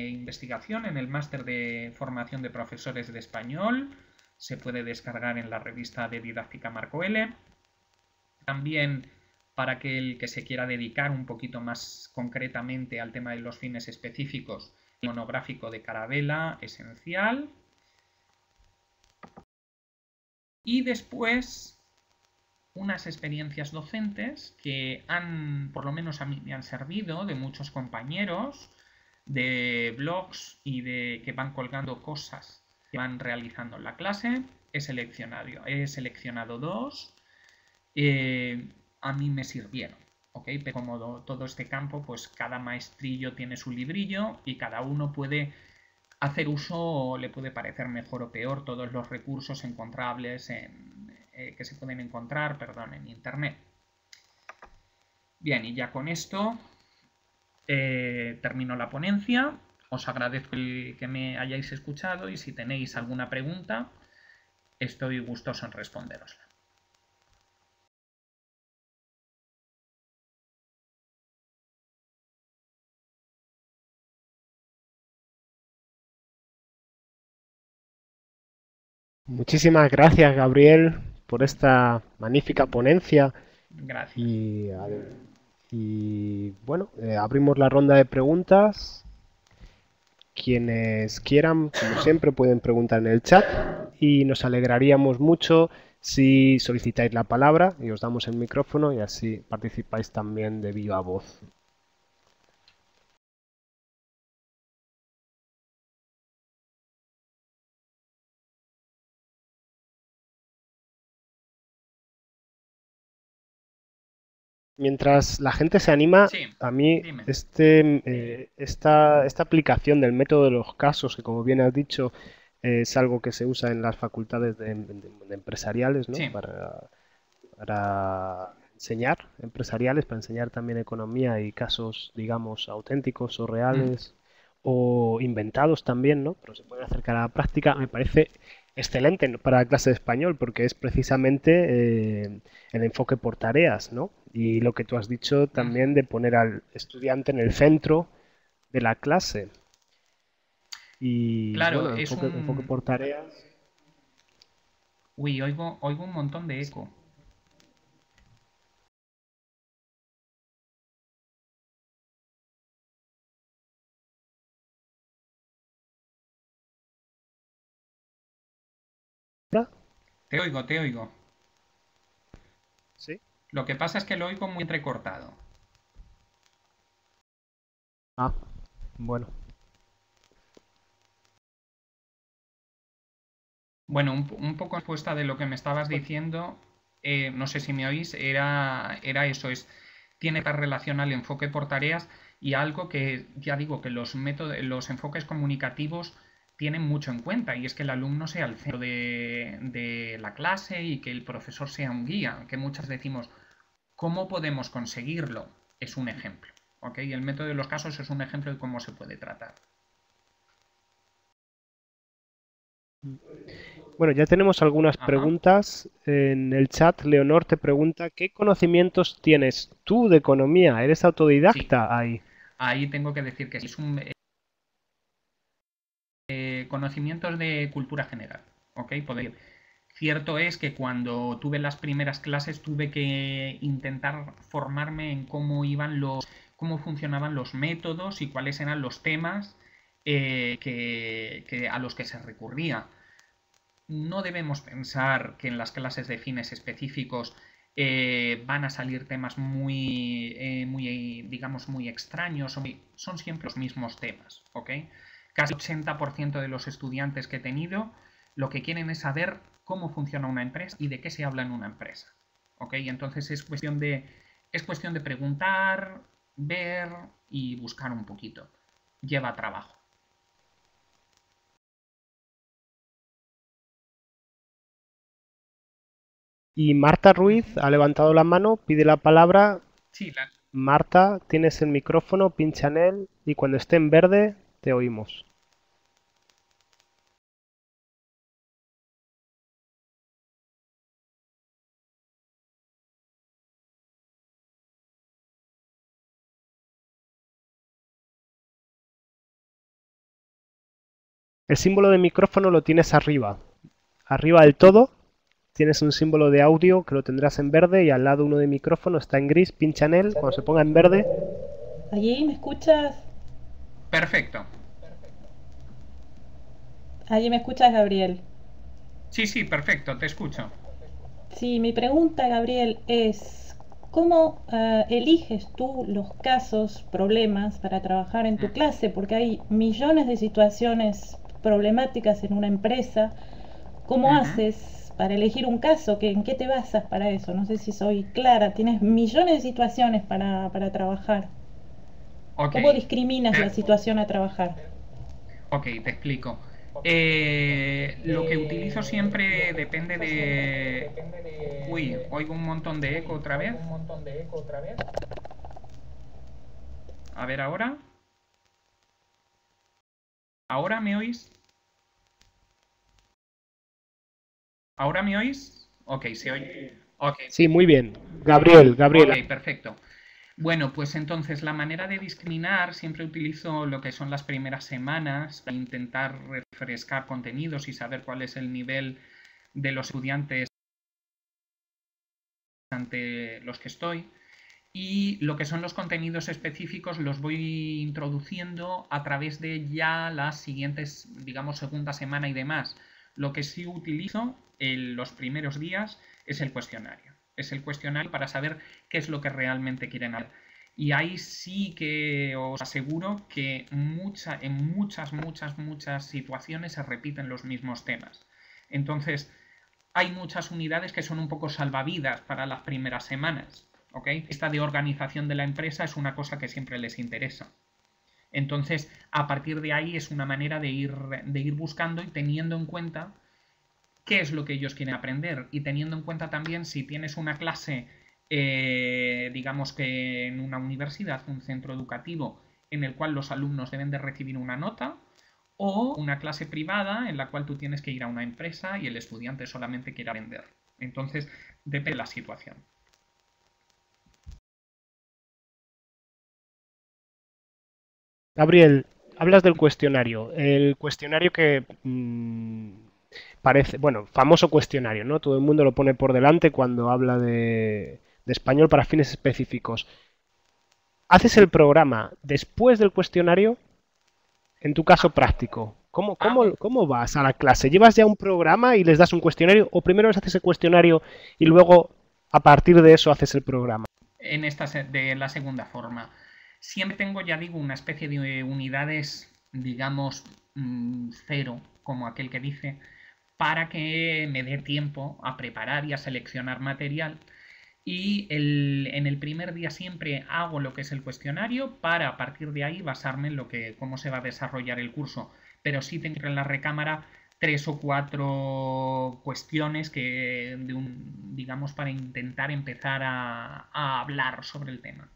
investigación en el máster de formación de profesores de español. Se puede descargar en la revista de didáctica Marco L. También para aquel que se quiera dedicar un poquito más concretamente al tema de los fines específicos, el monográfico de Carabela, esencial. Y después unas experiencias docentes que han, por lo menos a mí me han servido, de muchos compañeros, de blogs y de que van colgando cosas que van realizando en la clase. He seleccionado dos. A mí me sirvieron, ¿ok? Pero como todo este campo, pues cada maestrillo tiene su librillo y cada uno puede hacer uso, le puede parecer mejor o peor todos los recursos encontrables que se pueden encontrar, perdón, en internet. Bien, y ya con esto termino la ponencia. Os agradezco que me hayáis escuchado y si tenéis alguna pregunta, estoy gustoso en responderosla. Muchísimas gracias, Gabriel, por esta magnífica ponencia. Gracias. Y bueno, abrimos la ronda de preguntas. Quienes quieran, como siempre, pueden preguntar en el chat y nos alegraríamos mucho si solicitáis la palabra y os damos el micrófono y así participáis también de viva voz. Mientras la gente se anima, Sí, a mí dime. esta aplicación del método de los casos, que como bien has dicho, es algo que se usa en las facultades de empresariales, ¿no? Sí. Para enseñar empresariales, para enseñar también economía y casos, digamos, auténticos o reales o inventados también, ¿no? Pero se pueden acercar a la práctica. Me parece excelente para la clase de español porque es precisamente el enfoque por tareas, ¿no? Y lo que tú has dicho también de poner al estudiante en el centro de la clase. Y Claro, bueno, enfoque por tareas. Uy, oigo un montón de eco. Te oigo, te oigo. ¿Sí? Lo que pasa es que lo oigo muy entrecortado. Ah, bueno. Bueno, un poco en respuesta de lo que me estabas diciendo, no sé si me oís, era eso, tiene que relación al enfoque por tareas y algo que ya digo que los enfoques comunicativos tienen mucho en cuenta y es que el alumno sea el centro de la clase y que el profesor sea un guía, que muchas decimos, ¿cómo podemos conseguirlo? Es un ejemplo, ¿ok? Y el método de los casos es un ejemplo de cómo se puede tratar. Bueno, ya tenemos algunas Ajá. preguntas en el chat. Leonor te pregunta, ¿qué conocimientos tienes tú de economía? ¿Eres Sí, autodidacta ahí? ahí tengo que decir que sí, es un conocimientos de cultura general, ¿ok? Cierto es que cuando tuve las primeras clases tuve que intentar formarme en cómo funcionaban los métodos y cuáles eran los temas a los que se recurría. No debemos pensar que en las clases de fines específicos van a salir temas digamos, muy extraños. Son siempre los mismos temas, ¿ok? Casi el 80% de los estudiantes que he tenido lo que quieren es saber cómo funciona una empresa y de qué se habla en una empresa, ¿ok? Entonces es cuestión de preguntar, ver y buscar un poquito. Lleva trabajo. Y Marta Ruiz ha levantado la mano, pide la palabra. Sí, Marta, tienes el micrófono, pincha en él y cuando esté en verde te oímos. El símbolo de micrófono lo tienes arriba. Arriba del todo tienes un símbolo de audio que lo tendrás en verde y al lado uno de micrófono está en gris, pincha en él, cuando se ponga en verde. ¿Allí me escuchas? perfecto. ¿Allí me escuchas, Gabriel? Sí, sí, perfecto, te escucho. Sí, mi pregunta, Gabriel, es ¿cómo eliges tú los casos, problemas para trabajar en tu Mm, clase? Porque hay millones de situaciones problemáticas en una empresa. ¿Cómo ujú. haces para elegir un caso? ¿En qué te basas para eso? No sé si soy clara. Tienes millones de situaciones para trabajar. Ok, ¿Cómo discriminas la te, situación a trabajar? ok, te explico. Lo que utilizo siempre depende de... Uy, oigo un montón de eco otra vez. A ver ahora. ¿Ahora me oís? ¿Ahora me oís? Ok, se oye. Ok, Sí, muy bien. Gabriel, ok, Gabriel. perfecto. Bueno, pues entonces la manera de discriminar siempre utilizo lo que son las primeras semanas para intentar refrescar contenidos y saber cuál es el nivel de los estudiantes ante los que estoy. Y lo que son los contenidos específicos los voy introduciendo a través de ya las siguientes, digamos, segunda semana y demás. Lo que sí utilizo en los primeros días es el cuestionario. Es el cuestionario para saber qué es lo que realmente quieren hacer. Y ahí sí que os aseguro que en muchas situaciones se repiten los mismos temas. Entonces, hay muchas unidades que son un poco salvavidas para las primeras semanas. ¿Okay? Esta de organización de la empresa es una cosa que siempre les interesa. Entonces, a partir de ahí es una manera de ir buscando y teniendo en cuenta qué es lo que ellos quieren aprender y teniendo en cuenta también si tienes una clase, digamos que en una universidad, un centro educativo en el cual los alumnos deben de recibir una nota o una clase privada en la cual tú tienes que ir a una empresa y el estudiante solamente quiere aprender. Entonces, depende de la situación. Gabriel, hablas del cuestionario. El cuestionario que parece, bueno, famoso cuestionario, ¿no? Todo el mundo lo pone por delante cuando habla de español para fines específicos. ¿Haces el programa después del cuestionario? En tu caso práctico, ¿cómo, Ah, cómo, cómo vas a la clase? ¿Llevas ya un programa y les das un cuestionario o primero les haces el cuestionario y luego a partir de eso haces el programa? en esta de la segunda forma. Siempre tengo, ya digo, una especie de unidades, digamos, cero, como aquel que dice, para que me dé tiempo a preparar y a seleccionar material. Y en el primer día siempre hago lo que es el cuestionario para a partir de ahí basarme en lo que, cómo se va a desarrollar el curso. Pero sí tengo en la recámara tres o cuatro cuestiones que, digamos, para intentar empezar a hablar sobre el tema.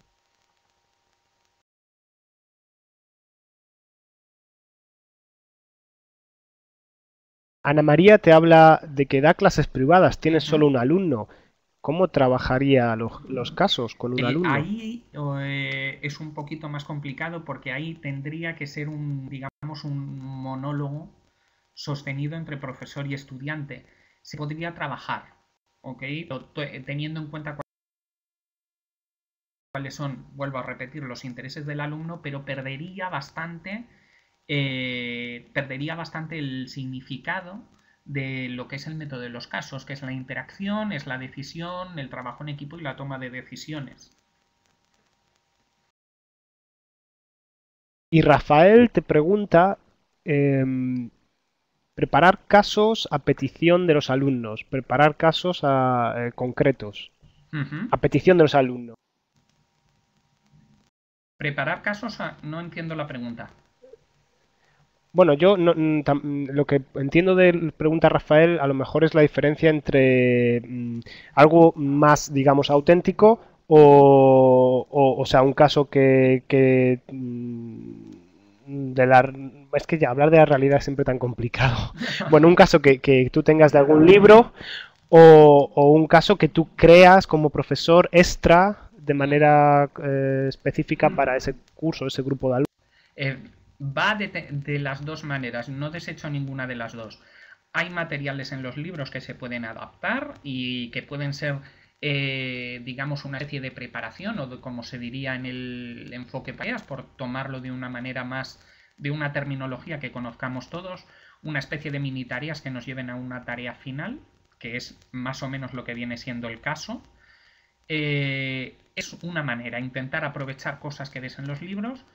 Ana María te habla de que da clases privadas, tienes Ujú. solo un alumno. ¿Cómo trabajaría los casos con un alumno? Ahí es un poquito más complicado porque ahí tendría que ser un, digamos, un monólogo sostenido entre profesor y estudiante. Se podría trabajar, ¿ok? Teniendo en cuenta cuáles son, vuelvo a repetir, los intereses del alumno, pero perdería bastante el significado de lo que es el método de los casos, que es la interacción, es la decisión, el trabajo en equipo y la toma de decisiones. Y Rafael te pregunta, em, preparar casos a petición de los alumnos, preparar casos concretos, Ujú. a petición de los alumnos. Preparar casos, no entiendo la pregunta. Bueno, yo lo que entiendo de pregunta Rafael, a lo mejor es la diferencia entre algo más, digamos, auténtico o sea, un caso es que ya hablar de la realidad es siempre tan complicado. Bueno, un caso que tú tengas de algún libro o un caso que tú creas como profesor extra de manera específica para ese curso, ese grupo de alumnos. Eh, Va de las dos maneras, no desecho ninguna de las dos. Hay materiales en los libros que se pueden adaptar y que pueden ser, digamos, una especie de preparación o de, como se diría en el enfoque PAEAS, por tomarlo de una manera más, de una terminología que conozcamos todos, una especie de mini tareas que nos lleven a una tarea final, que es más o menos lo que viene siendo el caso. Es una manera, intentar aprovechar cosas que ves en los libros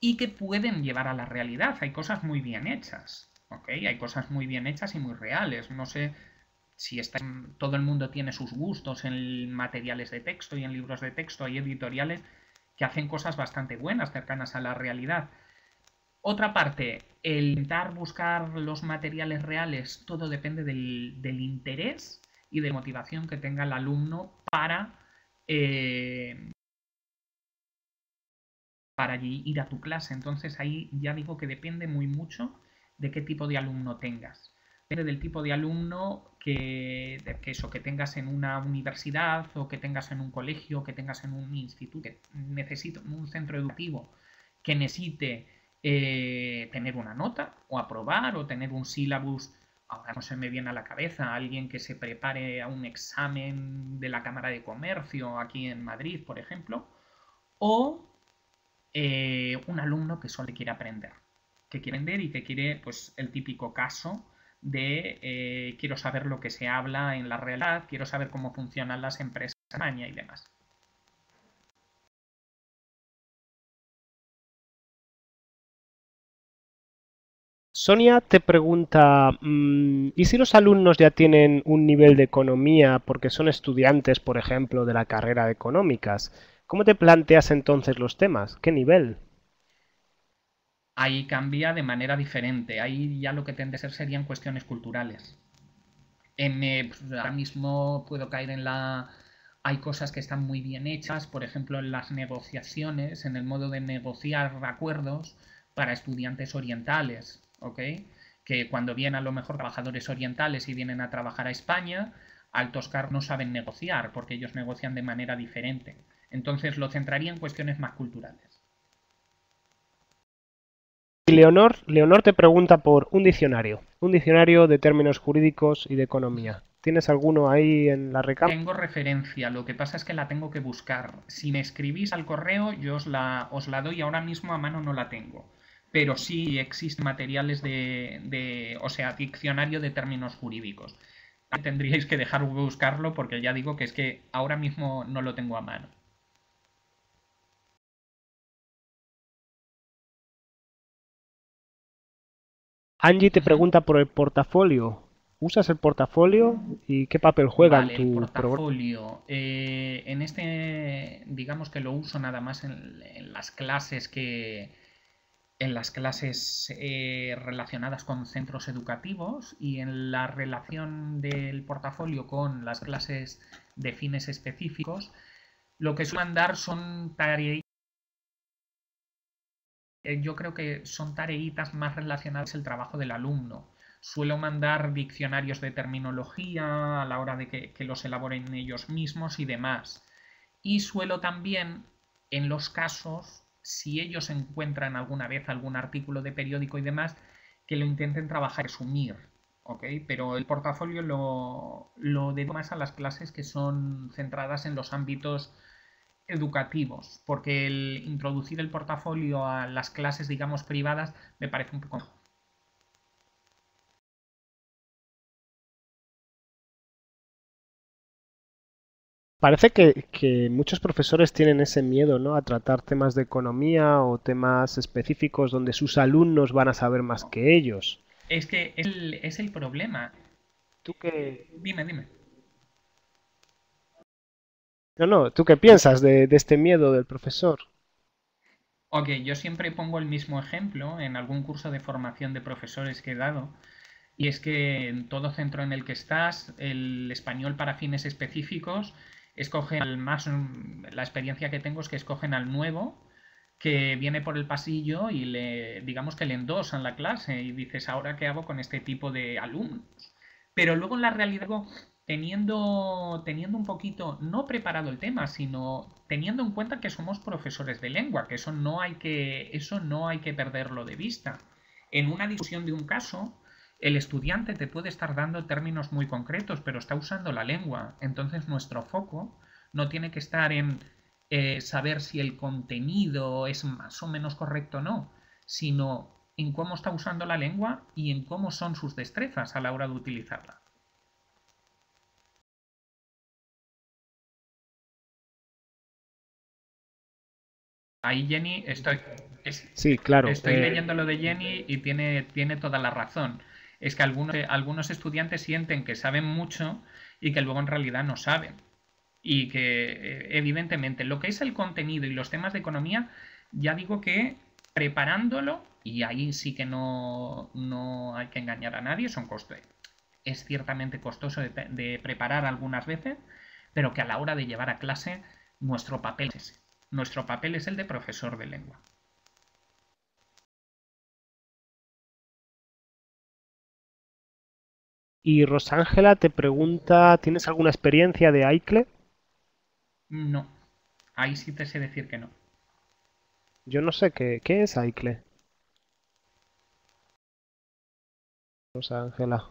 y que pueden llevar a la realidad. Hay cosas muy bien hechas, ¿ok? Hay cosas muy bien hechas y muy reales. No sé si todo el mundo tiene sus gustos en materiales de texto y en libros de texto. Hay editoriales que hacen cosas bastante buenas, cercanas a la realidad. Otra parte, el intentar buscar los materiales reales, todo depende del interés y de motivación que tenga el alumno eh, para ir a tu clase. Entonces ahí ya digo que depende muy mucho de qué tipo de alumno tengas. Depende del tipo de alumno que tengas en una universidad o que tengas en un colegio o que tengas en un instituto, que necesite un centro educativo que necesite tener una nota o aprobar o tener un sílabus. Ahora no se me viene a la cabeza alguien que se prepare a un examen de la Cámara de Comercio aquí en Madrid, por ejemplo, o un alumno que solo quiere aprender, y que quiere, pues, el típico caso de quiero saber lo que se habla en la realidad, quiero saber cómo funcionan las empresas en España y demás. Sonia te pregunta, ¿y si los alumnos ya tienen un nivel de economía porque son estudiantes, por ejemplo, de la carrera de económicas? ¿Cómo te planteas entonces los temas? ¿Qué nivel? Ahí cambia de manera diferente, ahí ya lo que tende a ser serían cuestiones culturales. Pues, ahora mismo puedo caer en la... Hay cosas que están muy bien hechas, por ejemplo, en las negociaciones, en el modo de negociar acuerdos para estudiantes orientales, ¿ok? Que cuando vienen a lo mejor trabajadores orientales y vienen a trabajar a España, altos cargos no saben negociar porque ellos negocian de manera diferente. Entonces lo centraría en cuestiones más culturales. Y Leonor te pregunta por un diccionario de términos jurídicos y de economía. ¿Tienes alguno ahí en la recámara? Tengo referencia, lo que pasa es que la tengo que buscar. Si me escribís al correo, yo os la doy, ahora mismo a mano no la tengo. Pero sí existen materiales o sea, diccionario de términos jurídicos. Tendríais que dejar buscarlo porque ya digo que es que ahora mismo no lo tengo a mano. Angie te pregunta por el portafolio. ¿Usas el portafolio y qué papel juega en Vale, el tu programa? portafolio. En este, digamos que lo uso nada más en las clases relacionadas con centros educativos y en la relación del portafolio con las clases de fines específicos. Lo que suelen dar son tareitas. Yo creo que son tareitas más relacionadas al trabajo del alumno. Suelo mandar diccionarios de terminología a la hora de que los elaboren ellos mismos y demás. Y suelo también, en los casos, si ellos encuentran alguna vez algún artículo de periódico y demás, que lo intenten trabajar y resumir. ¿Ok? Pero el portafolio lo dedico más a las clases que son centradas en los ámbitos educativos, porque el introducir el portafolio a las clases, digamos, privadas, me parece un poco... Parece que muchos profesores tienen ese miedo, ¿no? A tratar temas de economía o temas específicos donde sus alumnos van a saber más que ellos. Es que es el problema. ¿Tú qué? Dime, dime. No, ¿tú qué piensas de este miedo del profesor? Ok, yo siempre pongo el mismo ejemplo en algún curso de formación de profesores que he dado, y es que en todo centro en el que estás, el español para fines específicos, escogen al más, la experiencia que tengo es que escogen al nuevo que viene por el pasillo y digamos que le endosan la clase y dices, ¿ahora qué hago con este tipo de alumnos? Pero luego en la realidad, teniendo un poquito, no preparado el tema, sino teniendo en cuenta que somos profesores de lengua, que eso no hay que perderlo de vista. En una discusión de un caso, el estudiante te puede estar dando términos muy concretos, pero está usando la lengua. Entonces nuestro foco no tiene que estar en saber si el contenido es más o menos correcto o no, sino en cómo está usando la lengua y en cómo son sus destrezas a la hora de utilizarla. Ahí Jenny, Sí, claro. estoy leyendo lo de Jenny y tiene toda la razón. Es que algunos estudiantes sienten que saben mucho y que luego en realidad no saben. Y que evidentemente lo que es el contenido y los temas de economía, ya digo que preparándolo, y ahí sí que no hay que engañar a nadie, es ciertamente costoso de preparar algunas veces, pero que a la hora de llevar a clase nuestro papel es ese. Nuestro papel es el de profesor de lengua. Y Rosángela te pregunta, ¿tienes alguna experiencia de AICLE? No, ahí sí te sé decir que no. Yo no sé qué es AICLE, Rosángela.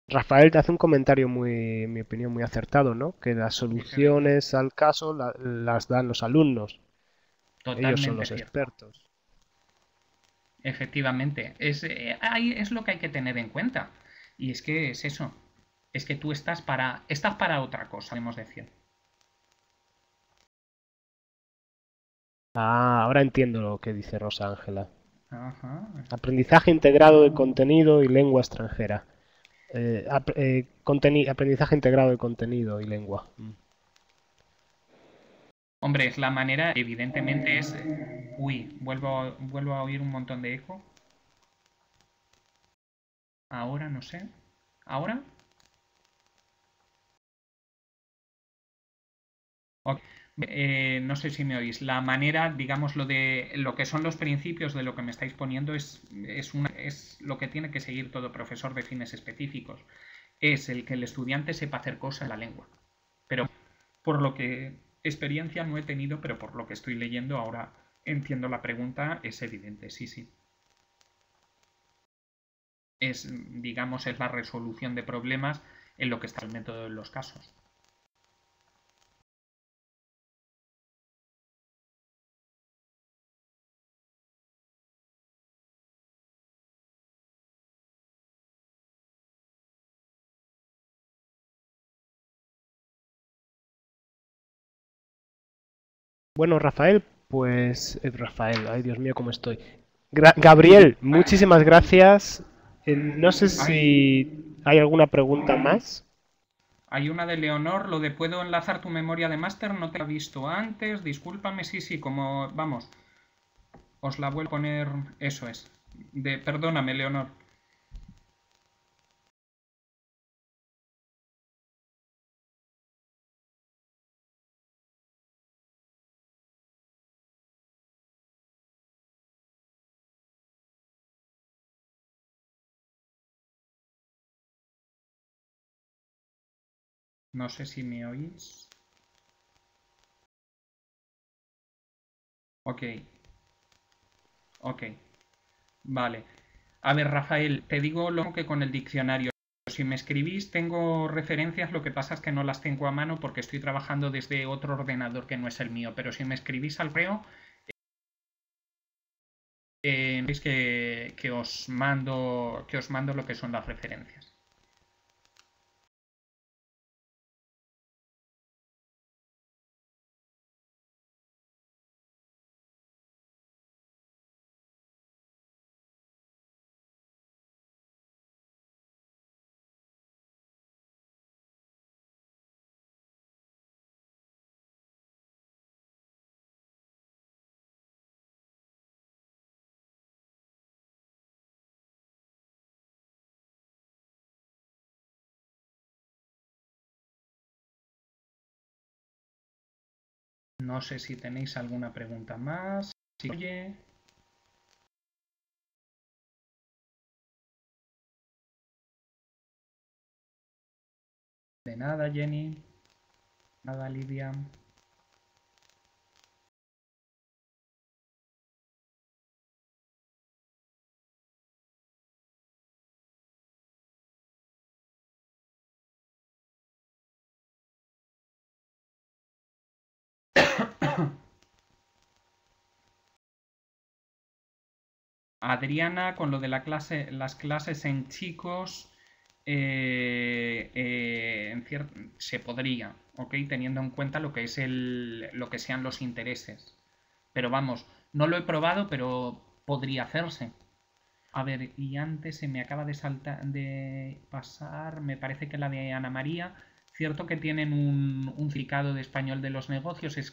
Rafael te hace un comentario muy, en mi opinión, muy acertado, ¿no? Que las soluciones al caso las dan los alumnos. Ellos son Totalmente los cierto. expertos. Efectivamente, es lo que hay que tener en cuenta. Y es que es eso. Es que tú estás para otra cosa, podemos decir. Ah, ahora entiendo lo que dice Rosa Ángela. Ajá. Aprendizaje integrado de contenido y lengua extranjera. Aprendizaje integrado de contenido y lengua. Hombre, es la manera, evidentemente es... Uy, vuelvo a oír un montón de eco. Ahora, no sé. ¿Ahora? Ok. No sé si me oís. La manera, digamos, lo que son los principios de lo que me estáis poniendo es lo que tiene que seguir todo profesor de fines específicos. Es el que el estudiante sepa hacer cosas en la lengua. Pero por lo que experiencia no he tenido, pero por lo que estoy leyendo ahora entiendo la pregunta, es evidente, sí, sí. Digamos, es la resolución de problemas en lo que está el método de los casos. Bueno, Rafael, pues... Rafael, ay Dios mío, cómo estoy. Gabriel, muchísimas gracias. No sé Hay, si hay alguna pregunta más. hay una de Leonor, lo de puedo enlazar tu memoria de máster, no te la he visto antes, discúlpame, sí, sí, como, vamos, os la vuelvo a poner, eso es. Perdóname, Leonor. No sé si me oís. Ok, ok, vale. A ver, Rafael, te digo lo que con el diccionario. Si me escribís, tengo referencias, lo que pasa es que no las tengo a mano porque estoy trabajando desde otro ordenador que no es el mío, pero si me escribís al correo, veis que os mando lo que son las referencias. No sé si tenéis alguna pregunta más. Si oye. De nada, Jenny. Nada, Lidia. Adriana, con lo de las clases en chicos, se podría, ¿ok? Teniendo en cuenta lo que es lo que sean los intereses. Pero vamos, no lo he probado, pero podría hacerse. A ver, y antes se me acaba de pasar, me parece que la de Ana María. Cierto que tienen un certificado de español de los negocios, es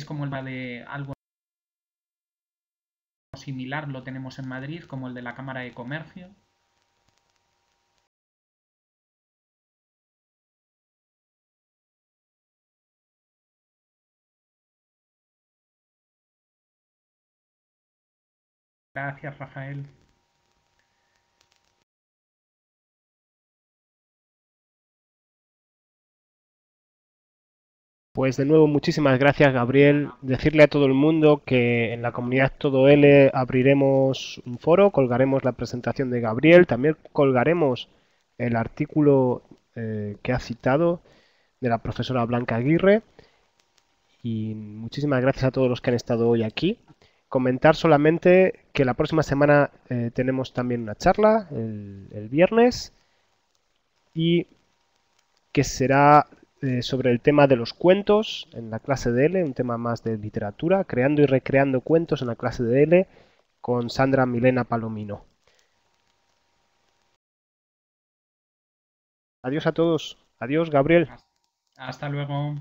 como el de algo similar, lo tenemos en Madrid, como el de la Cámara de Comercio. Gracias, Rafael. Pues de nuevo, muchísimas gracias, Gabriel. Decirle a todo el mundo que en la comunidad Todo L abriremos un foro, colgaremos la presentación de Gabriel, también colgaremos el artículo que ha citado de la profesora Blanca Aguirre. Y muchísimas gracias a todos los que han estado hoy aquí. Comentar solamente que la próxima semana tenemos también una charla, el viernes, y que será sobre el tema de los cuentos en la clase de L, un tema más de literatura, creando y recreando cuentos en la clase de L con Sandra Milena Palomino. Adiós a todos. Adiós, Gabriel. Hasta luego.